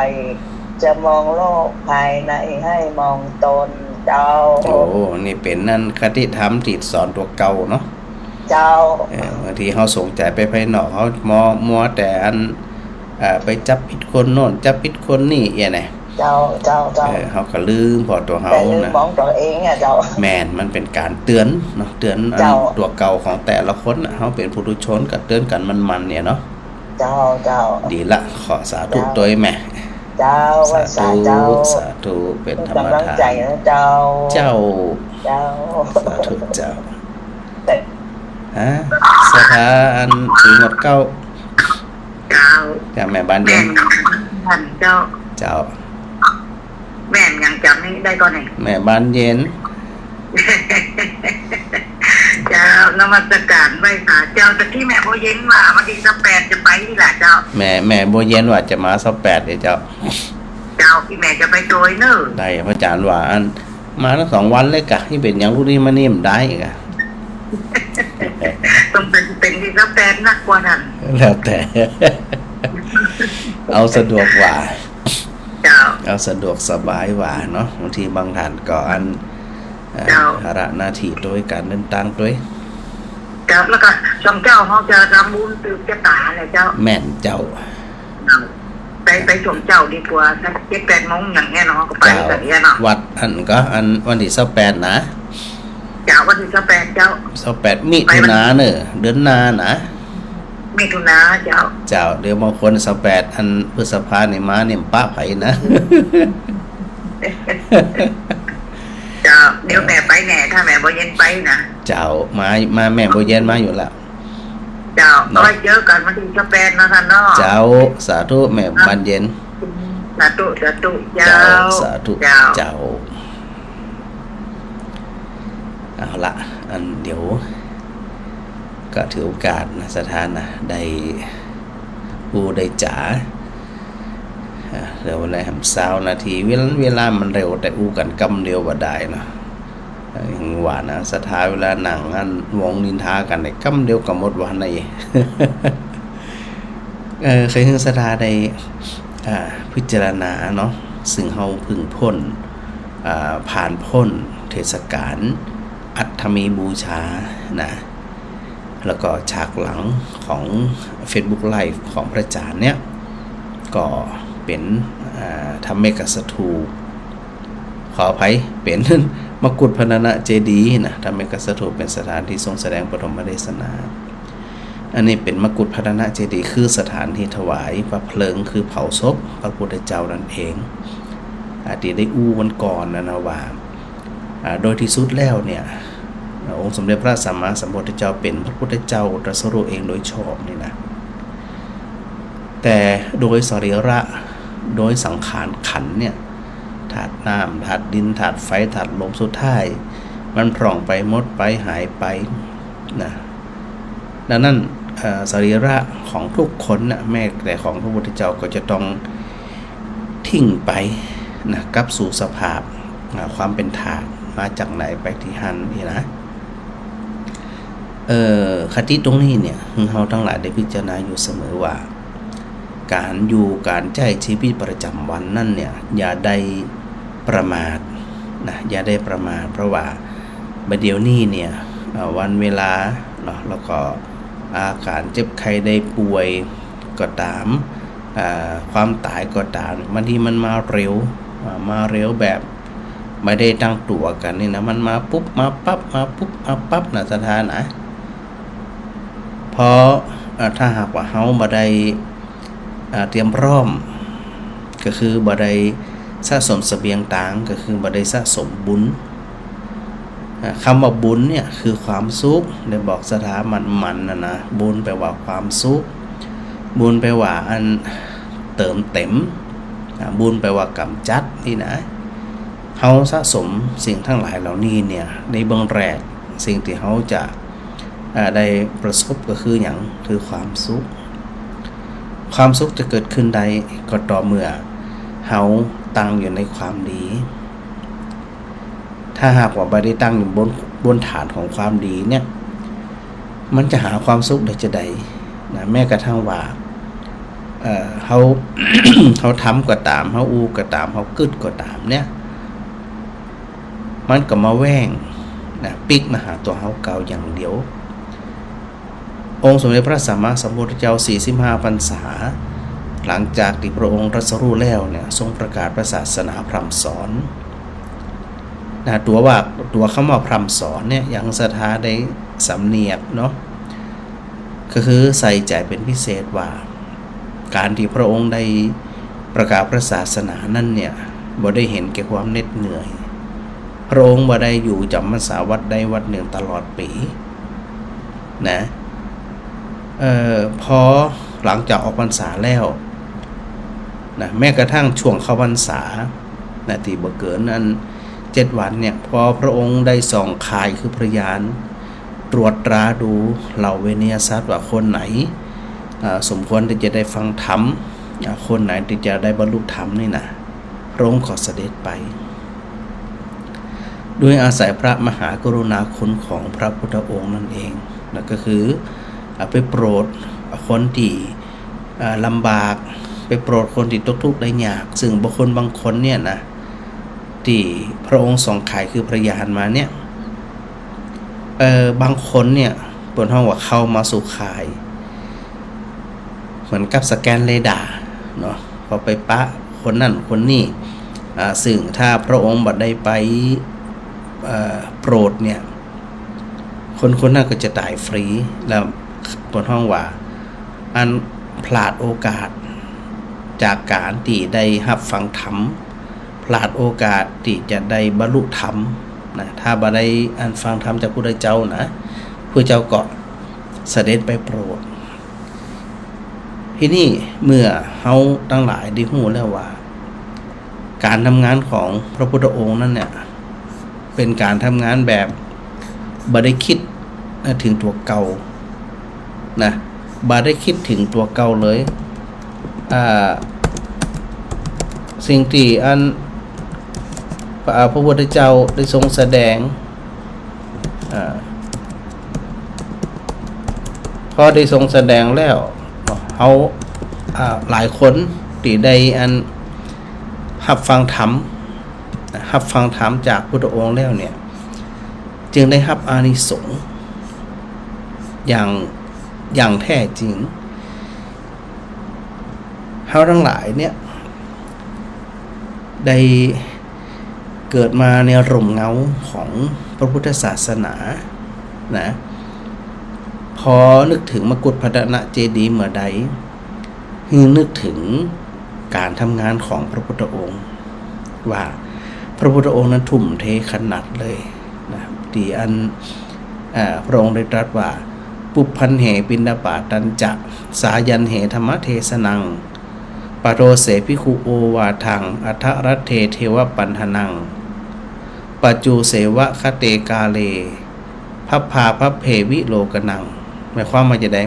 จะมองโลกภายในให้มองตนเจ้า โอ้นี่เป็นนั่นคติธรรมที่สอนตัวเก่าเนาะ เจ้า บางทีเขาสงใจไปภายนอกเขามัวแต่อันไปจับผิดคนโน่นจับผิดคนนี่ไง เจ้าเขาก็ลืมพอตัวเขา แต่ลืม นะ มองตัวเองอ่ะเจ้า แมนมันเป็นการเตือนเนาะเตือนอัน เจ้า ตัวเก่าของแต่ละคนเขาเป็นผู้ทุชนกับเตือนกันมันเนี่ยเนาะ เจ้า ดีละขอสาธุตัวแม่ เจ้าว่า สา เจ้า ธุเป็นธรรม กำลัง ทา ใจ น นะเจ้า เจ้า เจ้า สาธุเจ้า แต่ สถานสีหมดเก้า เจ้า จากแม่บ้านเดี แม่ ย นท่านเจ้า เจ้า แม่นยังจำนี่ได้ก่อนไหน แม่บ้านเย็น เจ้านมัสการไหว้พระเจ้าแต่ที่แม่โบเย็นว่าวันที่18จะไปนี่แหละเจ้า แม่บัวเย็นว่าจะมา28เดี๋ยวเจ้า เจ้าพี่แม่จะไปโดยเนอะ ได้พระอาจารย์ว่าอันมาทั้ง2 วันเลยกะที่เป็นอย่างรู้นี่มานิ่มได้กะ ต้องเป็นที่18นักกว่านั้น แล้วแต่ เอาสะดวกกว่า เจ้า เอาสะดวกสบายกว่าเนาะบางทีบางท่านก็อัน เจ้า ภาระหน้าที่ด้วยการเดินทางด้วย เจ้าแล้วก็ช่องเจ้าเขาจะทำบุญตื่นจะตาแหละเจ้า แม่นเจ้า ไปชมเจ้าดีกว่าสัก7-8 โมงอย่างเงี้ยเนาะก็ไป เจ้า แบบนี้เนาะ วัดอันก็อันวันที่28นะ เจ้าวันที่18เจ้า 28มิถุนาเนอะเดือนหน้านะ มิถุนาเจ้า เจ้าเดี๋ยวบางคน28อันพฤษภาเนี่ยมาเนี่ยป้าไผนะ เจ้าเดี๋ยวแม่ไปแน่ถ้าแม่บ่เย็นไปนะ เจ้ามาแม่บัวเย็นมาอยู่แล้ว เจ้าเอาไว้เจอกันวันที่18นะท่านเนาะ เจ้าสาธุแม่บานเย็น สาธุเจ้า สาธุ เจ้า เจ้าเอาละอันเดี๋ยวก็ถือโอกาสนะสถานนะได้อูได้จ๋าเดี๋ยวอะไรทำ20 นาทีเวลามันเร็วแต่อูกันกำเดียวบ่ได้นะอย่างว่านะสถานเวลาหนังอันวงนินทากันในกำเดียวกับหมดวันใน เคยเห็นสถานในพิจารณาเนาะซึ่งเฮาพึ่งพ้นผ่านพ้นเทศกาลอัฐมีบูชานะแล้วก็ฉากหลังของ Facebook Live ของพระอาจารย์เนี่ยก็เป็นธรรมเมกสถูปขออภัยเป็น มกุฏพรรณเจดีย์นะธรรมเมกสถูปเป็นสถานที่ทรงแสดงปฐมเทศนาอันนี้เป็นมกุฏพรรณเจดีย์คือสถานที่ถวายพระเพลิงคือเผาศพพระพุทธเจ้านั่นเองที่ได้อู้วันก่อนนะว่าโดยที่สุดแล้วเนี่ยองค์สมเด็จพระสัมมาสัมพุทธเจ้าเป็นพระพุทธเจ้าตรัสรู้เองโดยชอบนี่นะแต่โดยสรีระโดยสังขารขันธ์เนี่ย ธาตุน้ำธาตุดินธาตุไฟธาตุลมสุดท้ายมันพร่องไปหมดไปหายไปนะดังนั้นสรีระของทุกคนนะแม้แต่ของพระพุทธเจ้าก็จะต้องทิ้งไปนะกลับสู่สภาพความเป็นธาตุมาจากไหนไปที่หันนี่นะคติตรงนี้เนี่ยเราทั้งหลายได้พิจารณาอยู่เสมอว่าการอยู่การใช้ชีวิตประจำวันนั่นเนี่ยอย่าได้ประมาทนะอย่าได้ประมาทเพราะว่าบัดเดี๋ยวนี้เนี่ยวันเวลาเนาะแล้วก็อาการเจ็บไข้ได้ป่วยก็ตามความตายก็ตามบางทีมันมาเร็วแบบไม่ได้ตั้งตัวกันนี่นะมันมาปุ๊บมาปั๊บมาปุ๊บมาปั๊บนะสถานะเพราะถ้าหากว่าเฮาบ่ได้เตรียมพร้อมก็คือบ่ได้สะสมเสบียงต่างก็คือบ่ได้สะสมบุญคำว่าบุญเนี่ยคือความสุขได้บอกสถามันนะบุญแปลว่าความสุขบุญแปลว่าอันเติมเต็มบุญแปลว่ากำจัดนี่นะเฮาสะสมสิ่งทั้งหลายเหล่านี้เนี่ยในเบื้องแรกสิ่งที่เฮาจะได้ประสบก็คืออย่างคือความสุขจะเกิดขึ้นได้ก็ต่อเมื่อเฮาตั้งอยู่ในความดีถ้าหากว่าไม่ได้ตั้งอยู่บนฐานของความดีเนี่ยมันจะหาความสุขได้จะใดนะแม้กระทั่งว่าเฮา เฮาทำก็ตามเฮาอูก็ตามเฮากึดก็ตามเนี่ยมันก็มาแว่งนะปิกมาหาตัวเฮาเก่าอย่างเดียวองค์สมเด็จพระสัมมาสัมพุทธเจ้า45พรรษาหลังจากที่พระองค์ตรัสรู้แล้วเนี่ยทรงประกาศพระศาสนาพร่ำสอนนะตัวคำว่าพร่ำสอนเนี่ยยังศรัทธาได้สำเนียกเนาะก็คือใส่ใจเป็นพิเศษว่าการที่พระองค์ได้ประกาศพระศาสนานั่นเนี่ยบ่ได้เห็นแก่ความเหน็ดเหนื่อยพระองค์บ่ได้อยู่จำพรรษาวัดใดวัดหนึ่งตลอดปีนะพอหลังจากออกพรรษาแล้วนะแม้กระทั่งช่วงเข้าพรรษานะที่บ่เกินนั้น7 วันเนี่ยพอพระองค์ได้ส่องคายคือพยานตรวจตราดูเหล่าเวเนียสัตว์ว่าคนไหนสมควรที่จะได้ฟังธรรมคนไหนที่จะได้บรรลุธรรมนี่นะพระองค์ก็เสด็จไปด้วยอาศัยพระมหากรุณาคุณของพระพุทธองค์นั่นเองนั่นก็คือไปโปรดคนที่ลำบากไปโปรดคนที่ตกทุกข์ได้ยากซึ่งบุคคลบางคนเนี่ยนะที่พระองค์ส่งขายคือพระญาณมาเนี่ยบางคนเนี่ยบนห้องว่าเข้ามาสู่ขายเหมือนกับสแกนเรดาร์เนาะพอไปปะคนนั่นคนนี้ซึ่งถ้าพระองค์บัดได้ไปโปรดเนี่ยคนนั้นก็จะตายฟรีแล้วบนห้องว่าอันพลาดโอกาสจากการที่ได้รับฟังธรรมพลาดโอกาสที่จะได้บรรลุธรรมนะถ้าบ่ได้อันฟังธรรมจากพระพุทธเจ้านะพระเจ้าก็เสด็จไปโปรดที่นี่เมื่อเฮาทั้งหลายได้รู้แล้วว่าการทำงานของพระพุทธองค์นั้นเนี่ยเป็นการทำงานแบบบ่ได้คิดถึงตัวเก่านะบ่ได้คิดถึงตัวเก่าเลยสิ่งที่อันพระพุทธเจ้าได้ทรงแสดงพอได้ทรงแสดงแล้วเขาหลายคนที่ได้อันรับฟังธรรมจากพุทธองค์แล้วเนี่ยจึงได้รับอานิสงส์อย่างแท้จริงเขาทั้งหลายเนี่ยได้เกิดมาในร่มเงาของพระพุทธศาสนานะพอนึกถึงมกุฏพรรณเจดีย์เมื่อใดนึกถึงการทำงานของพระพุทธองค์ว่าพระพุทธองค์นั้นทุ่มเทขนาดเลยนะที่อันพระองค์ได้ตรัสว่าปุพพันเหปิณฑบาตัญจะสายันเหธรรมเทศนัง ปโรเสภิกขุโอวาทังอัทรัตเทเทวปันธนังปัจจูเสวะคเตกาเลพัพพาพัพเพวิโลกนังหมายความว่าจะได้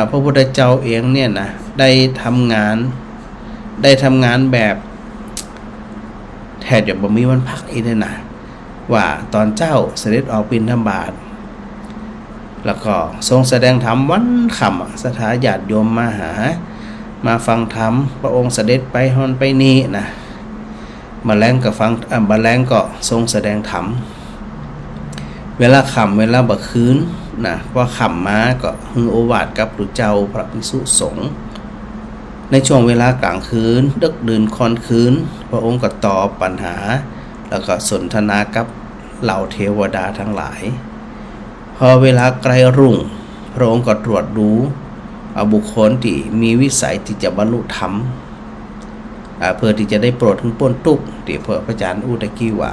พระพุทธเจ้าเองเนี่ยนะได้ทำงานแบบแทบจะบ่มีวันพักอีกเลยนะว่าตอนเจ้าเสด็จออกบิณฑบาตแล้วก็ทรงแสดงธรรมวันค่ำสถาญาติโยมมาฟังธรรมพระองค์เสด็จไปฮอนไปนี่นะมาแรงก็ฟังมาแรงก็ทรงแสดงธรรมเวลาค่ำเวลาบ่คืนนะว่าค่ำมาก็ฮือโอวาทกับพระเจ้าพระภิกษุสงฆ์ในช่วงเวลากลางคืนดึกดื่นค่อนคืนพระองค์ก็ตอบปัญหาแล้วก็สนทนากับเหล่าเทวดาทั้งหลายพอเวลาใกล้รุ่งพระองค์ก็ตรวจดูบุคคลที่มีวิสัยที่จะบรรลุธรรมเพื่อที่จะได้โปรดถึงป้นตุกที่พระอาจารย์อุตกี้ว่า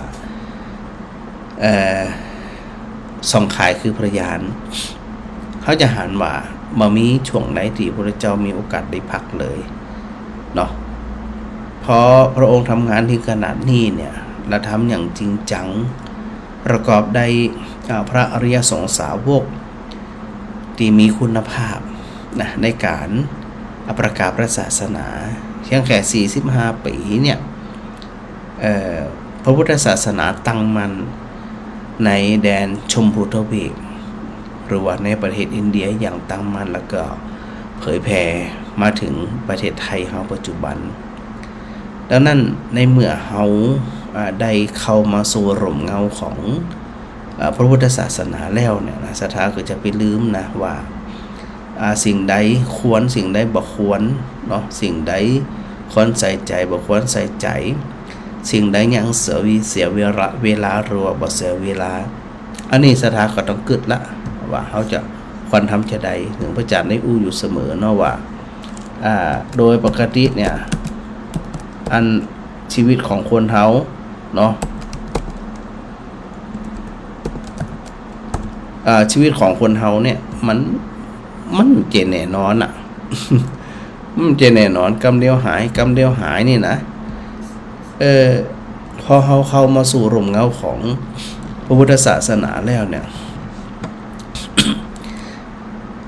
สองขายคือพระยานเขาจะหันว่าบ่มีช่วงไหนที่พระเจ้ามีโอกาสได้พักเลยเนาะเพราะพระองค์ทำงานที่ขนาดนี้เนี่ยและทำอย่างจริงจังประกอบได้พระอริยสงฆ์สาวกที่มีคุณภาพนะในการประกาศพระศาสนาเพียงแค่45 ปีเนี่ยพระพุทธศาสนาตั้งมันในแดนชมพูทวีปหรือว่าในประเทศอินเดียอย่างตั้งมันแล้วก็เผยแผ่มาถึงประเทศไทยเราปัจจุบันดังนั้นในเมื่อเราได้เข้ามาสู่ร่มเงาของพระพุทธศาสนาแล้วเนี่ยนะศรัทธาก็จะไปลืมนะว่าสิ่งใดควรสิ่งใดบ่ควรเนาะสิ่งใดควรใส่ใจบ่ควรใส่ใจสิ่งใดยังเสียเวลาหรือว่าบ่เสียเวลาอันนี้ศรัทธาก็ต้องกึดละว่าเขาจะควรทำจะใดถึงพระอาจารย์ได้อู้อยู่เสมอเนาะว่าโดยปกติเนี่ยอันชีวิตของคนเฮาเนาะชีวิตของคนเฮาเนี่ยมันเจแน่นอนอ่ะ มันเจแน่นอนกำเดียวหายนี่นะพอเฮาเข้ามาสู่ร่มเงาของพระพุทธศาสนาแล้วเนี่ย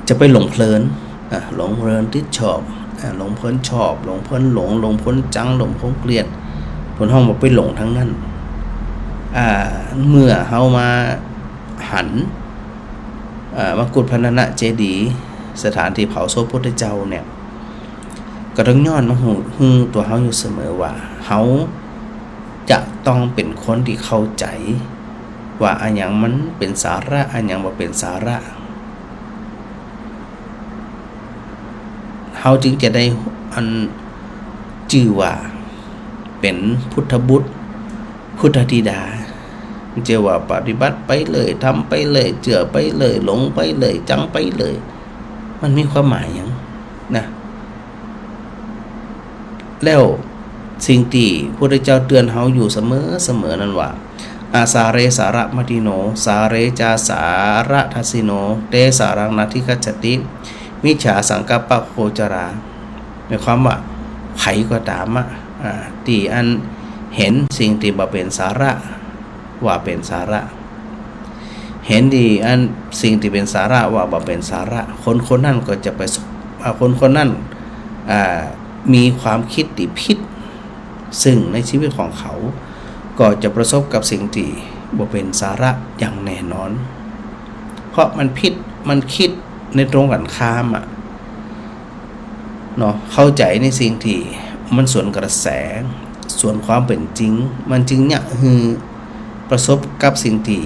จะไปหลงเพลินติดชอบหลงเพลินชอบหลงเพลินหลงเพลินจังหลงเพลินเกลียดผลห้องมาไปหลงทั้งนั้นเมื่อเฮามาหันมกุฏพรรณนะเจดีย์สถานที่เผาศพพระพุทธเจ้าเนี่ยก็ต้องย้อนมาหูตัวเฮาอยู่เสมอว่าเฮาจะต้องเป็นคนที่เข้าใจว่าอันหยังมันเป็นสาระอันหยังบ่เป็นสาระเฮาจึงจะได้อันชื่อว่าเป็นพุทธบุตรพุทธธิดาจะว่าปฏิบัติไปเลยทำไปเลยเจือไปเลยหลงไปเลยจังไปเลยมันมีความหมายอย่างนะแล้วสิ่งที่พระพุทธเจ้าเตือนเฮาอยู่เสมอนั้นว่าอาสาเรสาระมติโนสาเรจาสาระทัสสิโนเตสารังนาทิคัจจติมิจฉาสังกัปปะโคจราหมายความว่าไผก็ตามที่อันเห็นสิ่งที่บ่เป็นสาระว่าเป็นสาระเห็นดีอันสิ่งที่เป็นสาระว่าบ่เป็นสาระคนนั้นก็จะไปคนนั้นมีความคิดที่ผิดซึ่งในชีวิตของเขาก็จะประสบกับสิ่งที่บ่เป็นสาระอย่างแน่นอนเพราะมันผิดมันคิดในตรงกันข้ามเนาะเข้าใจในสิ่งที่มันสวนกระแสส่วนความเป็นจริงมันจริงเนี่ยคือประสบกับสิ่งที่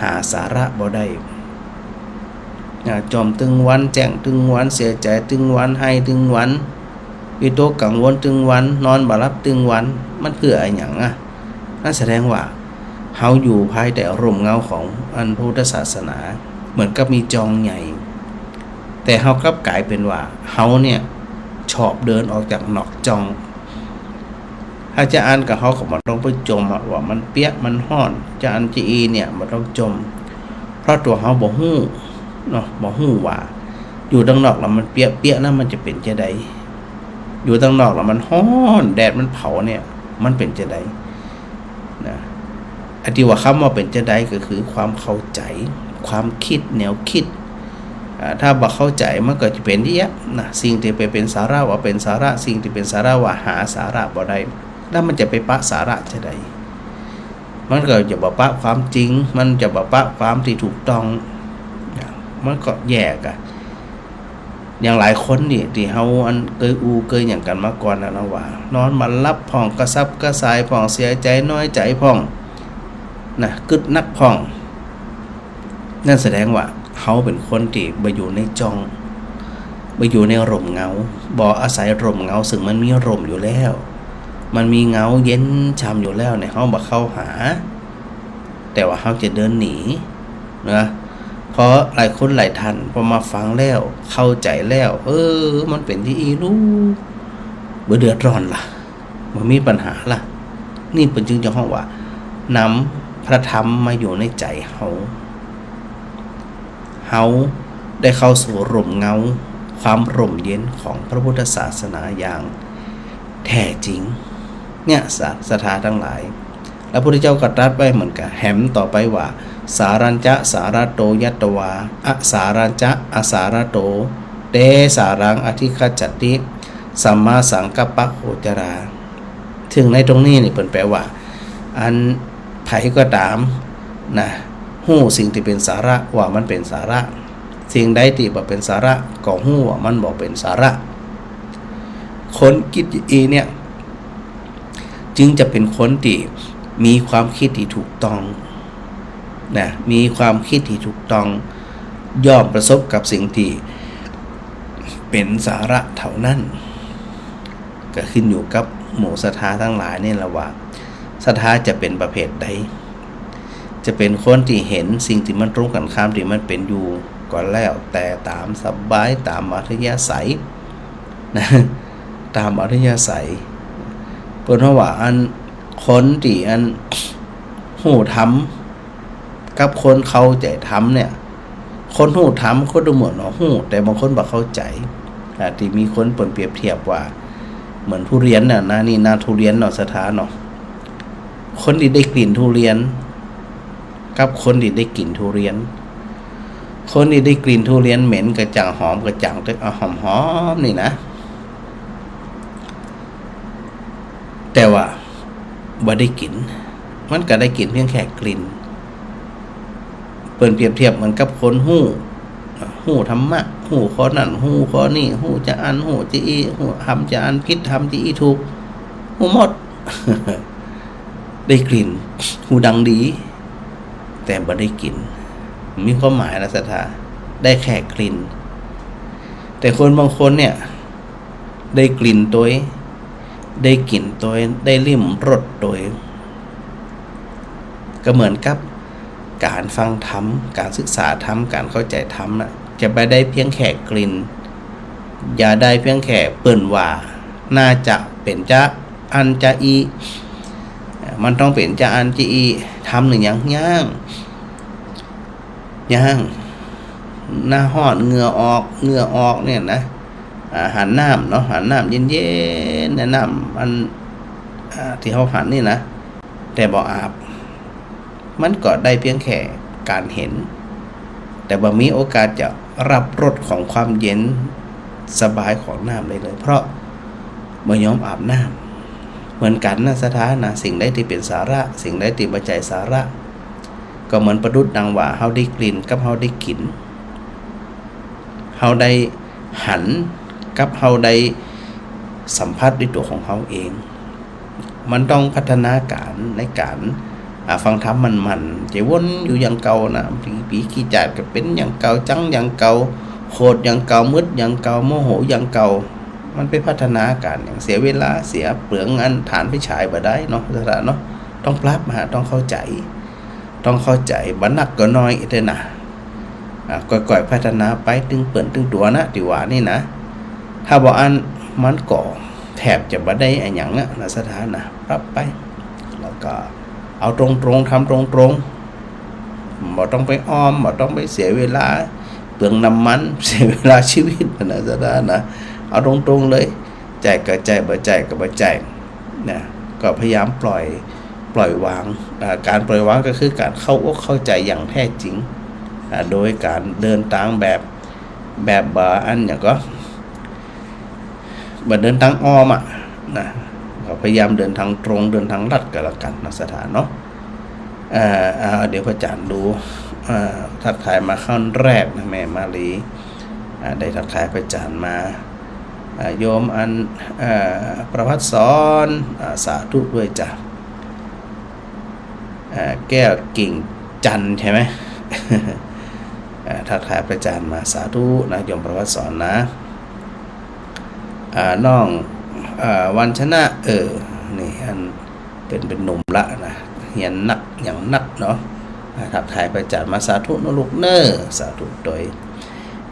หาสาระบ่ได้จอมตึงวันแจ้งตึงวันเสียใจตึงวันให้ตึงวันวิตกกังวลตึงวันนอนบ่หลับตึงวันมันเพื่ออะไรหยังนั่นแสดงว่าเฮาอยู่ภายใต้ร่มเงาของอันพุทธศาสนาเหมือนกับมีจองใหญ่แต่เฮากลับกลายเป็นว่าเฮาเนี่ยชอบเดินออกจากนอกจองถ้าจะอ่านกับเฮาก็บ่ต้องไปจมว่ามันเปียกมันฮ้อนจะอันจะอีเนี่ยบ่ต้องจมเพราะตัวเฮาบ่ฮู้เนาะบ่ฮู้ว่าอยู่ด้านนอกแล้วมันเปียกๆแล้วมันจะเป็นจังได๋ อยู่ตั้งนอกแล้วมันร้อนแดดมันเผาเนี่ยมันเป็นจะได้นะอธิว่าคำว่าเป็นจะได้ก็คือความเข้าใจความคิดแนวคิดถ้าบ่เข้าใจมันก็จะเป็นที่นะสิ่งที่ไปเป็นสาระว่าเป็นสาระสิ่งที่เป็นสาระว่าหาสาระบ่ได้แล้วมันจะไปปะสาระจะได้มันก็จะบ่ปะความจริงมันจะบ่ปะความที่ถูกต้องมันก็แยกอะอย่างหลายคนนี่ที่เฮาอันเคยอย่างกันมาก่อนนะว่านอนมารับพ่องกระซับกระสายพ่องเสียใจน้อยใจพ่องนะกึดนักพ่องนั่นแสดงว่าเฮาเป็นคนที่บ่อยู่ในจองบ่อยู่ในร่มเงาบ่อาศัยร่มเงาซึ่งมันมีร่มอยู่แล้วมันมีเงาเย็นช่ำอยู่แล้วเนี่ยเฮาบ่เข้าหาแต่ว่าเฮาจะเดินหนีนะเพราะหลายคนหลายท่านพอมาฟังแล้วเข้าใจแล้วมันเป็นที่อีรู้บ่เดือดร้อนล่ะบ่มีปัญหาล่ะนี่เป็นจึงจะฮ้องว่านำพระธรรมมาอยู่ในใจเฮาได้เข้าสู่ร่มเงาความร่มเย็นของพระพุทธศาสนาอย่างแท้จริงเนี่ยศรัทธาทั้งหลายแล้วพระพุทธเจ้าก็ตรัสไว้เหมือนกันแหมต่อไปว่าสารัญจะสาระโตยัตตวาอสารัญจะอสาระโตเตสารังอธิคัจจติสัมมาสังกัปปะโหจราถึงในตรงนี้นี่เพิ่นแปลว่าอันไผก็ตามนะฮู้สิ่งที่เป็นสาระว่ามันเป็นสาระสิ่งใดที่บ่เป็นสาระก็ฮู้ว่ามันบ่เป็นสาระคนคิดเนี่ยจึงจะเป็นคนที่มีความคิดที่ถูกต้องนะมีความคิดที่ถูกต้องย่อมประสบกับสิ่งที่เป็นสาระเท่านั้นก็ขึ้นอยู่กับหมู่ศรัทธาทั้งหลายนี่แหละว่าศรัทธาจะเป็นประเภทใดจะเป็นคนที่เห็นสิ่งที่มันตรงกันข้ามที่มันเป็นอยู่ก็แล้วแต่ตามสบายตามอัธยาศัยนะตามอัธยาศัยเพิ่นว่าอันคนที่อันฮู้ทำกับคนเข้าใจทำเนี่ยคนฮู้ทำคนดูเหมือนว่าฮู้แต่บางคนบ่เข้าใจที่มีคนเปรียบเทียบว่าเหมือนทุเรียนน่ะนะนี่นาทุเรียนเนาะสถานเนาะคนที่ได้กลิ่นทุเรียนกับคนที่ได้กลิ่นทุเรียนคนที่ได้กลิ่นทุเรียนเหม็นกระจ่างหอมกระจ่างแต่หอมนี่นะแต่ว่าบ่ได้กลิ่นมันก็ได้กลิ่นเพียงแค่กลิ่นเปิ้นเปรียบเทียบเหมือนกับคนฮู้ธรรมะฮู้ข้อนั้นฮู้ข้อนี้ฮู้จะอันฮู้จะอีฮู้ทำจะอันผิดทำจะอีถูกฮู้หมด ได้กลิ่นฮู้ดังดีแต่บ่ได้กลิ่นมีความหมายนะศรัทธาได้แค่กลิ่นแต่คนบางคนเนี่ยได้กลิ่นตัวได้กลิ่นตัวได้ลิ้มรสตัวก็เหมือนกับการฟังธรรมการศึกษาธรรมการเข้าใจธรรมน่ะจะไปได้เพียงแค่กลิ่นอย่าได้เพียงแค่เปิ้นว่าน่าจะเป็นจะอันจะอีมันต้องเป็นจะอันจะอีทำหนึ่งอย่างย่างหน้าห้อนเหงื่อออกเนี่ยนะหันน้ำเนาะหันน้ำเย็นๆน้ำอันที่เขาหันนี่นะแต่บ่อาบมันก็ได้เพียงแค่การเห็นแต่บ่มีโอกาสจะรับรสของความเย็นสบายของน้ำเลยเพราะบ่ยอมอาบน้ำเหมือนกันนะสถานะสิ่งใดที่เป็นสาระสิ่งใดที่บ่ใจสาระก็เหมือนประดุจดังว่าเฮาได้กลิ่นกับเฮาได้กลิ่นเฮาได้หันกับเฮาได้สัมผัสด้วยตัวของเฮาเองมันต้องพัฒนาการในการฟังธรรมมันจะวนอยู่อย่างเก่านะปีขี้จาดก็เป็นอย่างเก่าจังอย่างเก่าโหดอย่างเก่ามืดอย่างเก่าโมโหอย่างเก่ามันไปพัฒนาการอย่างเสียเวลาเสียเปลืองอันฐานไปฉายบ่ได้เนาะสถานเนาะต้องปรับต้องเข้าใจบ่หนักก็น้อยเด้อนะก่อยๆพัฒนาไปตึงเปิ้นตึงตัวนะติว่านี่นะถ้าบ่อันมันก็แทบจะบ่ได้อันหยังนะสถานนะปรับไปแล้วก็เอาตรงๆทำตรงๆบ่ต้องไปอ้อมบ่ต้องไปเสียเวลาเปลืองน้ำมันเสียเวลาชีวิตนะสถานนะเอาตรงๆเลยจ ใจก็ใจบ่ใจก็บ่ใจนะก็พยายามปล่อยวางการปล่อยวางก็คือการเข้าอกเข้าใจอย่างแท้จริงโดยการเดินทางแบบอันอย่างก็เดินทางอ้อมนะก็พยายามเดินทางตรงเดินทางลัดกันละกันนะสถานเนาะเดี๋ยวพระอาจารย์ดูทักทายมาขั้นแรกนะแม่มาลีได้ทักทายพระอาจารย์มาโยมอันประภัสสรสาธุด้วยจ้ะแก้วกิ่งจันใช่ไหม ทักทายพระอาจารย์มาสาธุนะโยมประภัสสรนะน้องวันชนะนี่อันเป็นหนุ่มละนะเหียนนักอย่างนักเนาะทักทายพระอาจารย์มาสาธุนะลูกเน้อสาธุโดย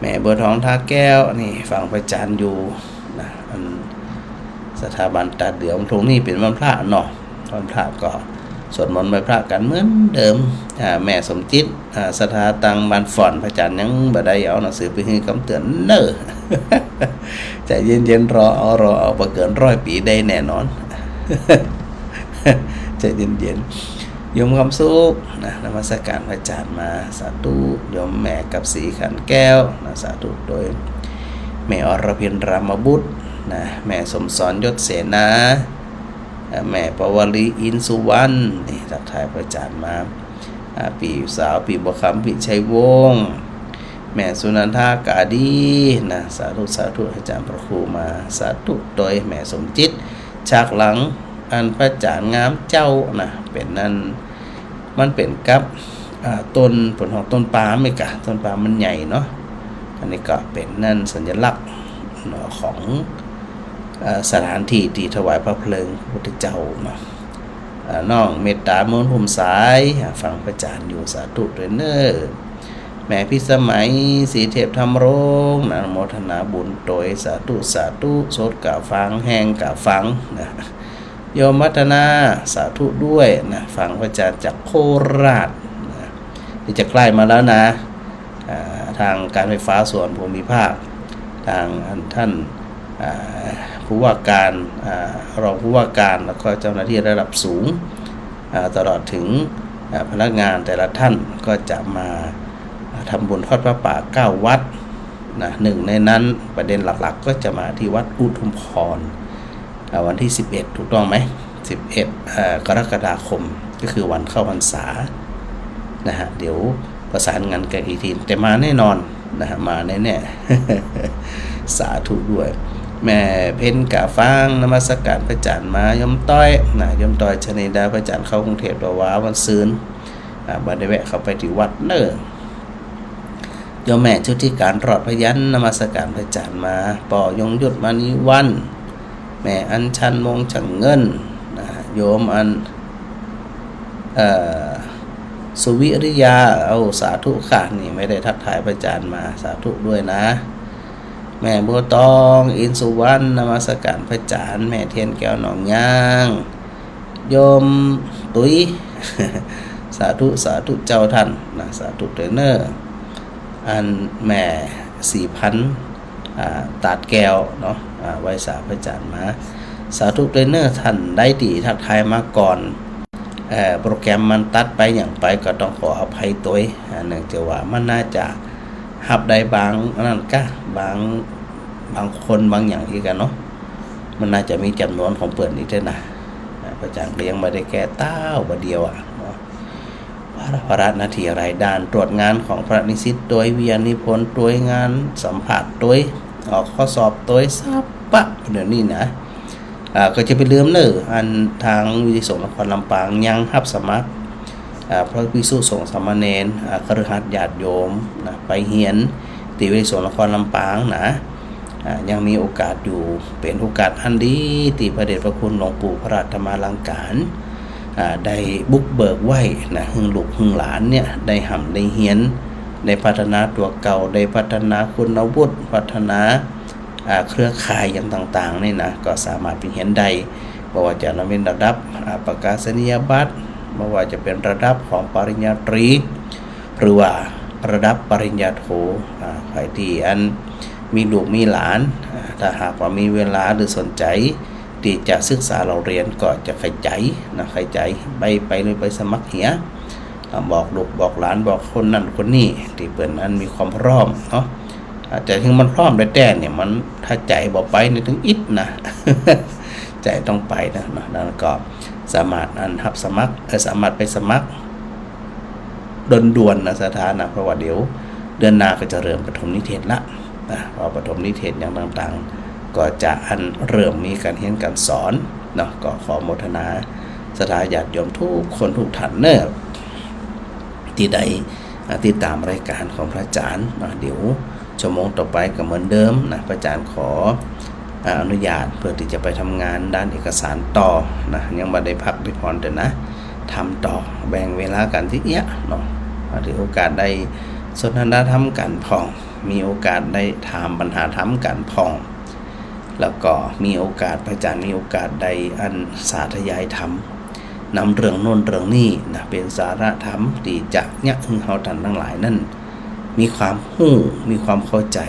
แม่บัวทองท่าแก้วนี่ฟังพระอาจารย์อยู่นะอันสถาบันตาเดือมตรงนี้เป็นวันพระเนาะวันพระก็สวดมนต์ไหว้พระกันเหมือนเดิมแม่สมจิตสถาตังบ้านฝ่อนพระอาจารย์ยังบ่ได้เอาหนังสือไปให้คำเตือนเน้อ ใจเย็นๆรอเอาบ่เกิน100 ปีได้แน่นอน ใจเย็นๆโยมความสุขนะนมัสการพระอาจารย์มาสาธุโยมแม่กับศรีขันแก้วนะสาธุโดยแม่อรพินรามบุตรนะแม่สมสรยศเสนาแม่ปวลีอินสุวรรณนี่ทักทายพระอาจารย์มาปีสาวปีบัวคำพิชัยวงศ์แม่สุนันทากาดีนะสาธุอาจารย์พระครูมาสาธุโดยแม่สมจิตฉากหลังอันพระอาจารย์งามเจ้านะเป็นนั่นมันเป็นกับต้นผลของต้นปาล์มไม่กะต้นปาล์มมันใหญ่เนาะอันนี้ก็เป็นนั่นสัญลักษณ์ของสถานที่ที่ถวายพระเพลิงพระพุทธเจ้าเนาะน้องเมตตามนภูมิสายฟังพระอาจารย์อยู่สาธุด้วยเน้อแม่พิสมัยศรีเทพธรรมรงค์นะโมทนาบุญโดยสาธุโสดกะฟังแห้งกะฟังนะโยมวัฒนาสาธุด้วยนะฟังพระอาจารย์จากโคราชนะที่จะใกล้มาแล้วนะทางการไฟฟ้าส่วนภูมิภาคทางท่านผู้ว่าการรองผู้ว่าการแล้วก็เจ้าหน้าที่ระดับสูงตลอดถึงพนักงานแต่ละท่านก็จะมาทำบุญทอดพระป่า9 วัดนะหนึ่งในนั้นประเด็นหลักๆก็จะมาที่วัดอุทุมพรวันที่11ถูกต้องไหม11กรกฎาคมก็คือวันเข้าพรรษานะฮะเดี๋ยวประสานงานกันอีกทีแต่มาแน่นอนนะฮะมาแน่ๆ สาธุด้วยแม่เพ็ญกะฟังนมัสการพระอาจารย์มายมต้อยนะยมต้อยชนิดาพระอาจารย์เข้ากรุงเทพตัวว้าวันซืนบัดได้แวะเข้าไปที่วัดเน้อยมแม่ชุติการรอดพยัญนมัสการพระอาจารย์มาปอยงยุทธมณีวันแม่อัญชันมงฉังเงินนะโยมอันสุวิริยาเอาสาธุค่ะนี่ไม่ได้ทักทายพระอาจารย์มาสาธุด้วยนะแม่บัวตองอินสุวรรณนมัสการพระอาจารย์แม่เทียนแก้วหนองย่างโยมตุ้ย สาธุเจ้าท่านนะสาธุเทรนเนอร์อันแม่4,000ตัดแก้วเนาะไว้สาพระอาจารย์มาสาธุเทรนเนอร์ท่านได้ดีทักทายมาก่อนโปรแกรมมันตัดไปอย่างไปก็ต้องขออภัยตัวเนื่องจากว่ามันน่าจะหับได้บางนั่นก็บางคนบางอย่างที่กันเนาะมันน่าจะมีจำนวนของเปิดอีกด้วยนะพระอาจารย์ก็ยังไม่ได้แก้เต้าบ่เดียวภาระหน้าที่อะไรด้านตรวจงานของพระนิสิตตัววิญญาณิพนธ์ตัวงานสัมผัสตัวออกข้อสอบตัวซับปะเดี๋ยวนี้นะก็จะไปลืมเนอะอันทางวิทยสงฆ์นครลำปางยังรับสมัครพระภิกษุสงฆ์สามเณรคฤหัสถ์ญาติโยมนะไปเฮียนที่วิทยสงฆ์นครลำปางนะยังมีโอกาสอยู่เป็นโอกาสอันดีที่พระเดชพระคุณหลวงปู่พระราชธรรมาลังการได้บุกเบิกไว้นะหึงลูกหึงหลานเนี่ยได้ห่ำได้เฮียนได้พัฒนาตัวเก่าได้พัฒนาคุณวุฒิพัฒนาเครือข่ายอย่างต่างๆนี่นะก็สามารถเป็นเห็นได้ไม่ว่าจะเป็นระดับประกาศนียบัตรไม่ว่าจะเป็นระดับของปริญญาตรีหรือว่าระดับปริญญาโทใครที่อันมีลูกมีหลาน ถ้าหากว่ามีเวลาหรือสนใจที่จะศึกษาเราเรียนก็จะขยายนะขยายไปเลยไปสมัครเหียบอกลูกบอกหลานบอกคนนั่นคนนี้ที่เปิ่นนั้นมีความพร้อมเนาะแต่ถึงมันพร้อมได้แต่เนี่ยมันถ้าใจบอกไปเนี่ยถึงอิดนะ ใจต้องไปนะนั่นก็สามารถรับสมัครสามารถไปสมัครด่วนๆนะสถานะเพราะว่าเดี๋ยวเดือนหน้าก็จะเริ่มปฐมนิเทศละนะพอปฐมนิเทศอย่างต่างๆก็จะเริ่มมีการเรียนการสอนเนาะก็ขอโมทนาศรัทธาญาติโยมทุกคนทุกท่านเนอะที่ได้ติดตามรายการของพระอาจารย์นะเดี๋ยวชั่วโมงต่อไปก็เหมือนเดิมนะพระอาจารย์ขออนุญาตเพื่อที่จะไปทำงานด้านเอกสารต่อนะยังไม่ได้พักได้ผ่อนเดี๋ยวนะทำต่อแบ่งเวลากันที่เนี้ยเนาะถือโอกาสได้สนทนาธรรมกันพองมีโอกาสได้ถามปัญหาธรรมกันพองแล้วก็มีโอกาสพระอาจารย์มีโอกาสได้สาธยายธรรมนำเรื่องโน้นเรื่องนี้นะเป็นสาระธรรมที่จะเนี่ยเฮาท่านทั้งหลายนั่นมีความหู้มีความเข้าใจ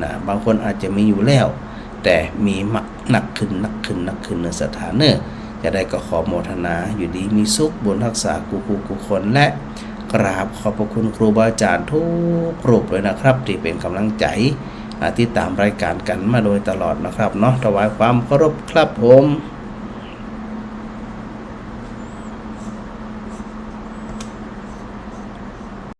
นะบางคนอาจจะมีอยู่แล้วแต่มีหนักขึ้นในสถานะจะได้ก็ขอโมทนาอยู่ดีมีสุขบุญรักษากุคนและกราบขอบพระคุณครูบาอาจารย์ทุกรูปเลยนะครับที่เป็นกำลังใจติดตามรายการกันมาโดยตลอดนะครับเนาะถวายความเคารพครับผม